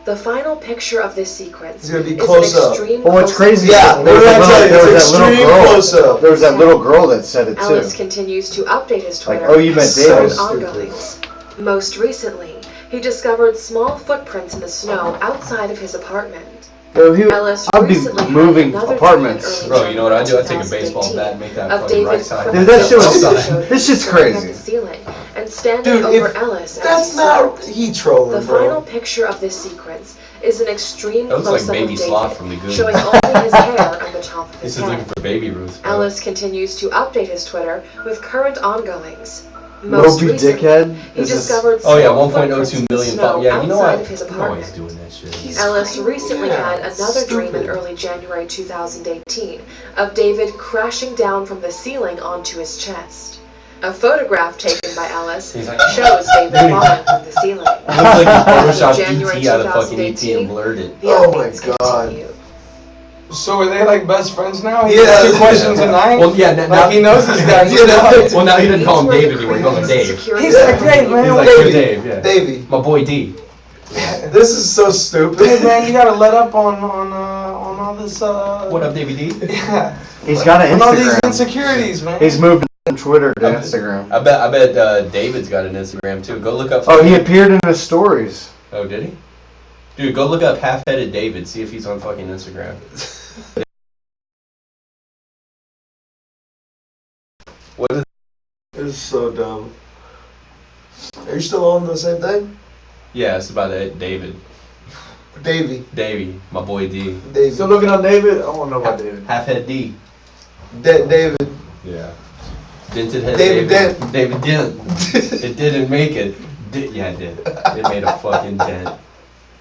The final picture of this sequence It's gonna be is close an up. extreme Well, what's crazy? Yeah, there was what did I tell you? there was It's that little extreme girl. close-up. There was that little girl that said it too. Ellis continues to update his Like, Twitter oh, you met with David. ongoings. Most recently, he discovered small footprints in the snow outside of his apartment. Yo, Ellis I'd be recently had moving another apartments. dream in Bro, early you know what I do? I take a January baseball bat and make that of fucking David right side. Dude, that shit was- showed this shit's staring at crazy. the ceiling and standing Dude, over if Ellis as that's he not slept. he trolling, The bro. final picture of this sequence is an extreme That looks like close-up Baby of Sloth David, from the Goonies. showing only his hair on the top of This his is looking head. for Baby Ruth. bro. Ellis continues to update his Twitter with current ongoings. Most Moby recently, Dickhead. he Is this- discovered Oh yeah, small 1.02 footprints in the million. snow Yeah, you know outside what? of his I'm always apartment. doing that shit. Ellis recently Yeah, had another dream in stupid. early January 2018 of David crashing down from the ceiling onto his chest. A photograph taken by Ellis He's like, shows David falling from the ceiling. Looks like he photoshopped January ET out of fucking ET 2018. and blurred it. The Oh my updates God. continue. So are they like best friends now? He Yeah. has 2 questions a night? Well, yeah, now Like he knows this guy. Well, now he didn't call him Dave anymore. He calls him Dave. He's like, hey man, He's like, hey, "Yo, Dave, yeah. Davey, My boy D. this is so stupid. man, you gotta let up on all this. What up, Davey D? Yeah. He's got an On all these Instagram. insecurities, man. He's moved from Twitter to Instagram. I bet David's got an Instagram too. Go look up. Oh, he appeared in his stories. Oh, did he? Dude, go look up half-headed David. See if he's on fucking Instagram. What is? This is so dumb. Are you still on the same thing? Yeah, it's about David. Davey, my boy D. Davey, Still looking on David? I want to know about David. Half-head D. David. Yeah. Dented head David Dent. David Dent. It didn't make it. Yeah, it did. It made a fucking dent.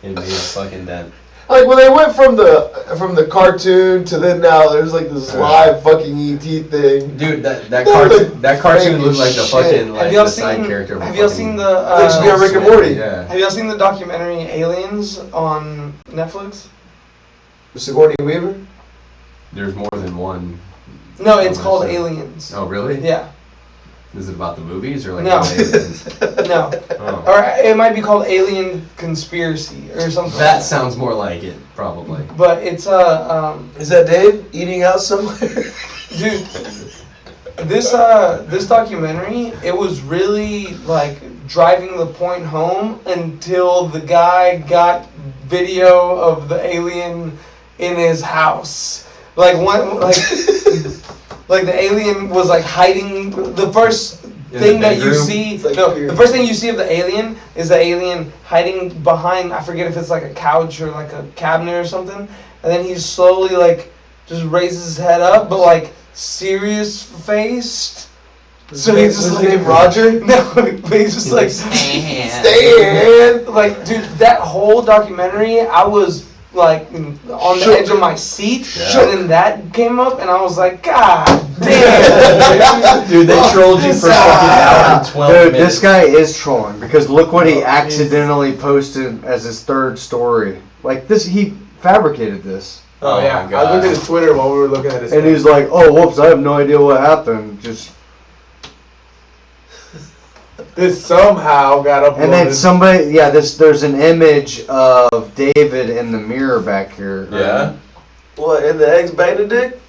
It made a fucking dent. Like when they went from the cartoon to then now, there's like this live fucking ET thing. Dude, that look cartoon looked like the shit. fucking like Have y'all the side seen? character. Of a Have y'all fucking- seen the? Looks to be a Rick and Morty. Yeah. Have y'all seen the documentary Aliens on Netflix? Sigourney Weaver. There's more than one. No, it's Oh, called that's it. Aliens. Oh, really? Yeah. Is it about the movies or like No. the aliens? No. Oh. Or it might be called Alien Conspiracy or something. That sounds more like it, probably. But it's Is that Dave eating out somewhere? dude, this documentary, it was really like driving the point home until the guy got video of the alien in his house. Like like the alien was like hiding. The first thing that you bedroom? see, It's like no, weird. the first thing you see of the alien is the alien hiding behind. I forget if it's like a couch or like a cabinet or something. And then he slowly like just raises his head up, but like serious faced. So he's just like name Roger. No, but he's just like Stan. like, dude, that whole documentary, I was like on the Shook. edge of my seat, Yeah. and then that came up, and I was like, God damn, Dude, they trolled you for fucking hour and 12 Dude, minutes. this guy is trolling because look what he accidentally posted as his third story. Like this, he fabricated this, Oh, yeah. my I looked God. at his Twitter while we were looking at his. and he's like, "Oh, whoops! I have no idea what happened." Just This somehow got uploaded. and then somebody, yeah, there's an image of David in the mirror back here. Yeah? What, in the eggs Benedict?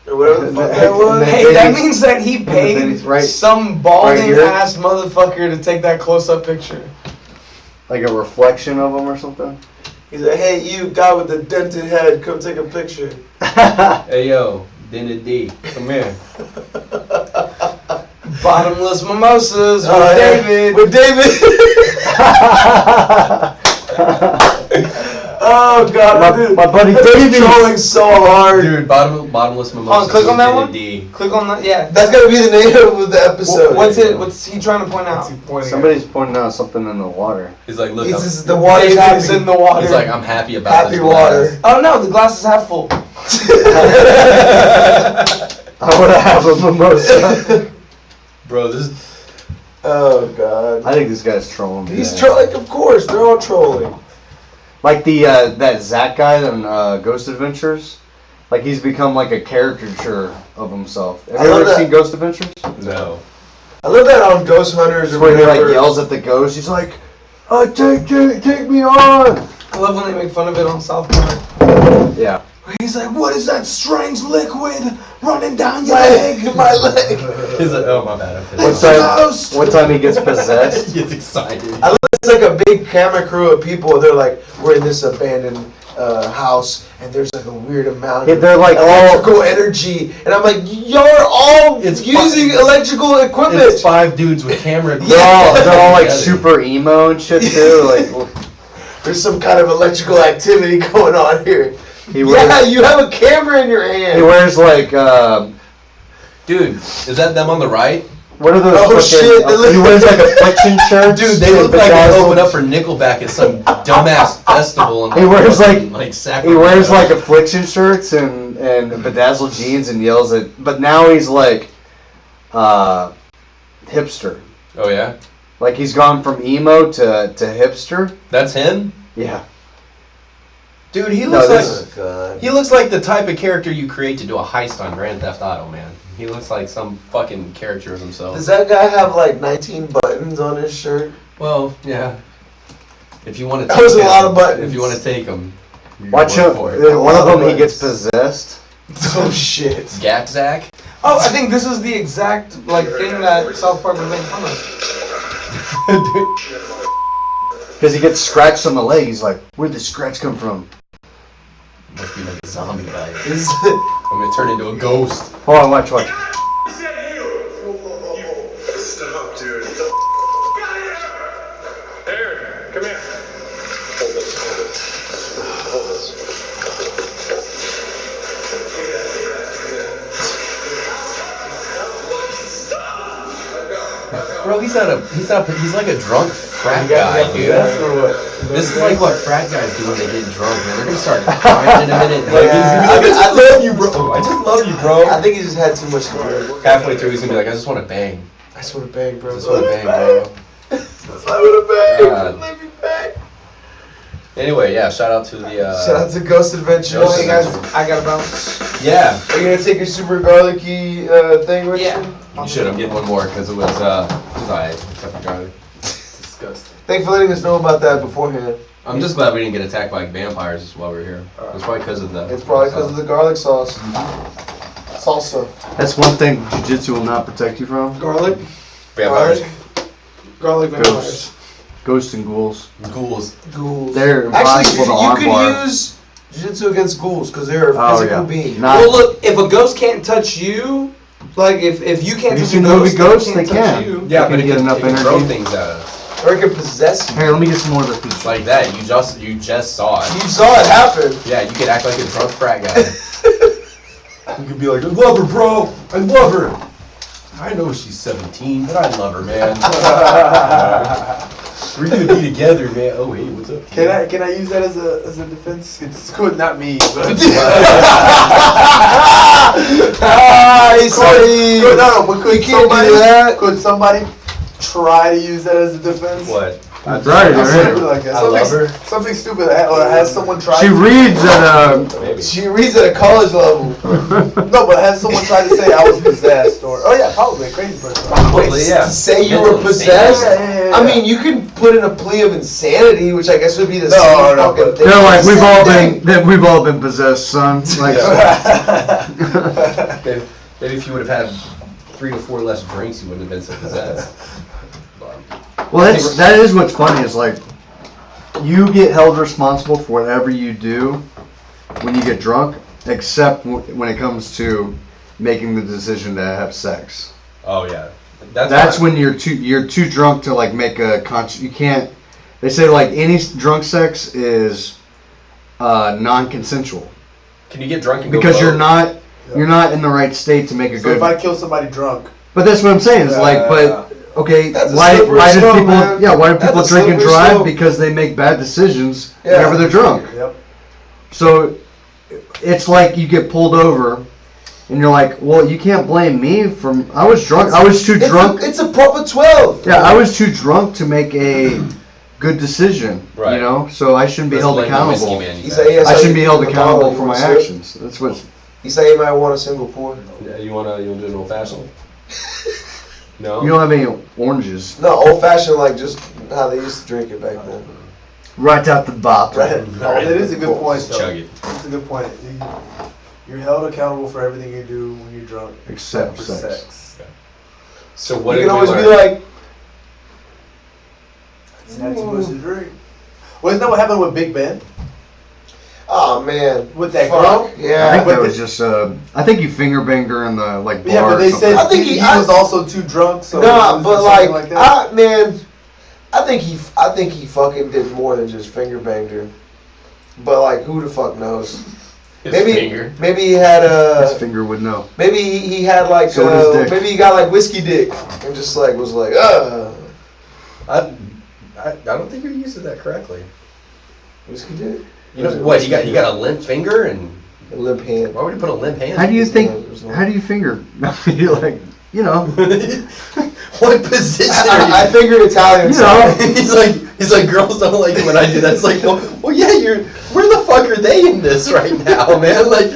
Or whatever the fuck that was? hey, that means that he then paid he's right- some balding here. ass motherfucker to take that close up picture. Like a reflection of him or something. He's like, hey, you guy with the dented head, come take a picture. Hey, yo, Dented D, come here. Bottomless mimosas with Oh, yeah. David. With David. Oh god, dude. my buddy They're Davey. trolling so hard. Dude, bottomless mimosas. click on with that Dented one. D. Click on that, yeah. That's gonna be the name of the episode. What's he trying to point out? Somebody's pointing out something in the water. He's like, look, This I'm, is the water David's in the water. he's like, I'm happy about happy this water. glass. Oh no, the glass is half full. I would have a mimosa. Bro, this is... Oh god. I think this guy's trolling. He's today. trolling, of course, they're all trolling. Like the that Zach guy in Ghost Adventures. Like he's become like a caricature of himself. Have I you love ever that. seen Ghost Adventures? No. I love that on Ghost Hunters It's or where he whatever. like yells at the ghost. He's like, take me on. I love when they make fun of it on South Park. Yeah. He's like, what is that strange liquid running down your leg? My leg. He's like, oh my bad. One time he gets possessed. He gets excited. It's like a big camera crew of people. They're like, we're in this abandoned house, and there's like a weird amount of They're like electrical energy, and I'm like, you're all using electrical equipment. It's 5 dudes with camera. They're all like super emo and shit too. Like, there's some kind of electrical activity going on here. you have a camera in your hand. He wears like, dude, is that them on the right? what are those? Oh, shit, He wears like affliction shirts. Dude, they look like they open up for Nickelback at some dumbass festival. He wears like Sacramento. he wears like affliction shirts and bedazzled jeans and yells at. But now he's like, hipster. Oh yeah, Like he's gone from emo to hipster. that's him. Yeah. Dude, he No, looks this- like he looks like the type of character you create to do a heist on Grand Theft Auto, man. He looks like some fucking character of himself. Does that guy have like 19 buttons on his shirt? Well, yeah. If you want to, That was a lot of buttons. If you want to take them, Watch out! One of them he gets possessed. Oh shit. Gap Zach. Oh, I think this is the exact like thing that South Park was making fun of. Because he gets scratched on the leg. He's like, where'd the scratch come from? Must be like a zombie guy. Is I'm gonna turn into a ghost. Hold on, watch. Stop, dude. Aaron, come here. Hold this. Hold this. Bro, he's like a drunk frat guy, dude. This is like what frat guys do when they get drunk, man. They're gonna start crying in a minute. I love you, bro. I just love you, bro. I think he just had too much to drink. Halfway through, he's gonna be like, I just want to bang. I just want to bang, bro. I just want to bang, bro. I want to bang. God. Let me bang. Anyway, yeah, shout out to the. Shout out to Ghost Adventures. Ghost Hey guys, Adventures. I gotta bounce. Yeah, Are you gonna take your super garlicky thing with Yeah. you? you should. I'm getting one more because it was alright. Except for garlic. Disgusting. Thanks for letting us know about that beforehand. I'm just glad we didn't get attacked by vampires while we were here. It's probably because of the. It's probably because of the garlic sauce. Salsa. That's one thing jiu-jitsu will not protect you from. Garlic. vampires. Garlic vampires. Ghosts. Ghosts and ghouls. Ghouls. Ghouls. They're Actually, impossible to you armbar. could use jiu-jitsu against ghouls because they're a Oh, physical yeah. being. Not- Well, look, if a ghost can't touch you, like if you can't Have you touch seen a the movie ghost, Ghost? they They can't touch can. you. Yeah, Can but you it get can, enough it can throw energy? things at us. Or it can possess you. Here, let me get some more of this piece. Like that. You just saw it. You saw it happen. Yeah, you could act like a drunk frat guy. You could be like, I love her, bro. I love her. I know she's 17, but I love her, man. We're gonna be together, man. Oh, hey, what's up? Can I use that as a defense? It's good, not me. But could somebody try to use that as a defense? What? That's right, Something like that. I love her. Something stupid, or has someone tried? She reads at Maybe. She reads at a college level. No, but has someone tried to say I was possessed, or yeah, probably a crazy person. Probably, yeah. Say you Mental were possessed? Yeah. I mean, you could put in a plea of insanity, which I guess would be the No, same no, fucking but- thing. They're like, Same thing. we've all been possessed, son. Like, Maybe if you would have had 3 to 4 less drinks, you wouldn't have been so possessed. well, that is what's funny is like, you get held responsible for whatever you do when you get drunk, except when it comes to making the decision to have sex. Oh yeah. That's when you're too drunk to like make a conscious. You can't. They say like any drunk sex is non-consensual Can you get drunk and go because you're vote? not in the right state to make a So good. if I kill somebody drunk, But that's what I'm saying. Is like, but okay, That's a why slippery do slope, people? man. Yeah, why do people That's a drink and slippery drive? slope. Because they make bad decisions Yeah. whenever they're drunk. yep. So it's like you get pulled over, and you're like, well, you can't blame me from. I was drunk. I was too drunk. It's a proper 12. Yeah, I was too drunk to make a good decision. Right. You know, so I shouldn't be Let's held blame the whiskey accountable. manufacturer. I shouldn't be held accountable for my actions. That's what. He said he might want a single pour. Yeah, you wanna do an old fashioned? No. You don't have any oranges. No, old fashioned, like just how they used to drink it back then. Right out the bottom. Right. It is a good point, though. Chug it. It's a good point. You're held accountable for everything you do when you're drunk, Except for sex. sex. So what You did can we always be learn? like, It's not too much to drink. Well, isn't that what happened with Big Ben? oh man, With that fuck, girl? I yeah. think but that was the- just. I think he finger banged her in the bar. Yeah, but they or said something. I think he I- was also too drunk. So Nah, it was but something like, that. man, I think he fucking did more than just finger banged her. But like, who the fuck knows? His Maybe finger. maybe he had His finger would know. maybe he had like So does dick. maybe he got like whiskey dick and just like was like I don't think you're using that correctly. whiskey dick. You know what? You got a limp finger, and A limp hand. why would you put a limp hand? How do you think? There's no- How do you finger? You're like, you know. What position? I figured Italian. You know. he's like girls don't like it when I do that. It's like, well yeah, where the fuck are they in this right now, man? Like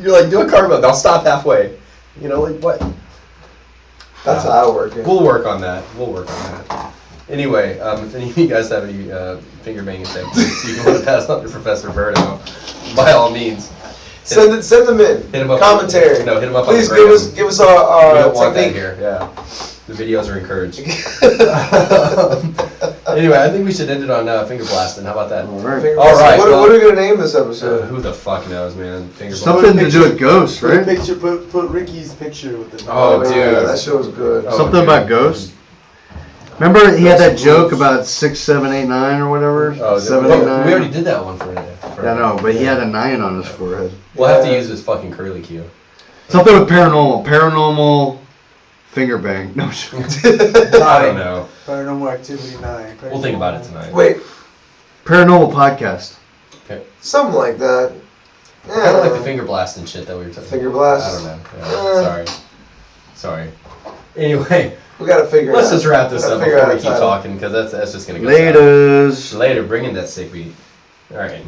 you're like do a carbo. I'll stop halfway. You know, like what? That's how I work it. We'll work on that. Anyway, if any of you guys have any finger banging techniques you want to pass on to Professor Verno, by all means, Send them in. hit him up. Commentary. No, hit him up. Please on the gram. give us We our don't want that technique. here. Yeah, the videos are encouraged. Anyway, I think we should end it on finger blasting. How about that? All right. Finger All blasting. right, What well- are we gonna name this episode? Who the fuck knows, man? Finger Something to do with ghosts, Put a right? picture. Put Ricky's picture with it. Oh, dude. yeah, that show was good. Oh, Something dude. about ghosts. Remember he had that joke about 6, 7, 8, 9 or whatever. Oh, 7, well, 8, 9. we already did that one for I know, but he had a 9 on his forehead. We'll have to use his fucking curly cue. Something with paranormal finger bang. No shit. I don't know. Paranormal Activity 9. We'll think about it tonight. Wait, Paranormal podcast. something like that. I kind of like the finger blasting shit that we were talking about. Finger blast. I don't know. Yeah, sorry. Anyway, We gotta figure. let's it out. just wrap this Gotta up figure before out we a keep title. talking, because that's just gonna go Laters. south. Later, bring in that sick beat. All right.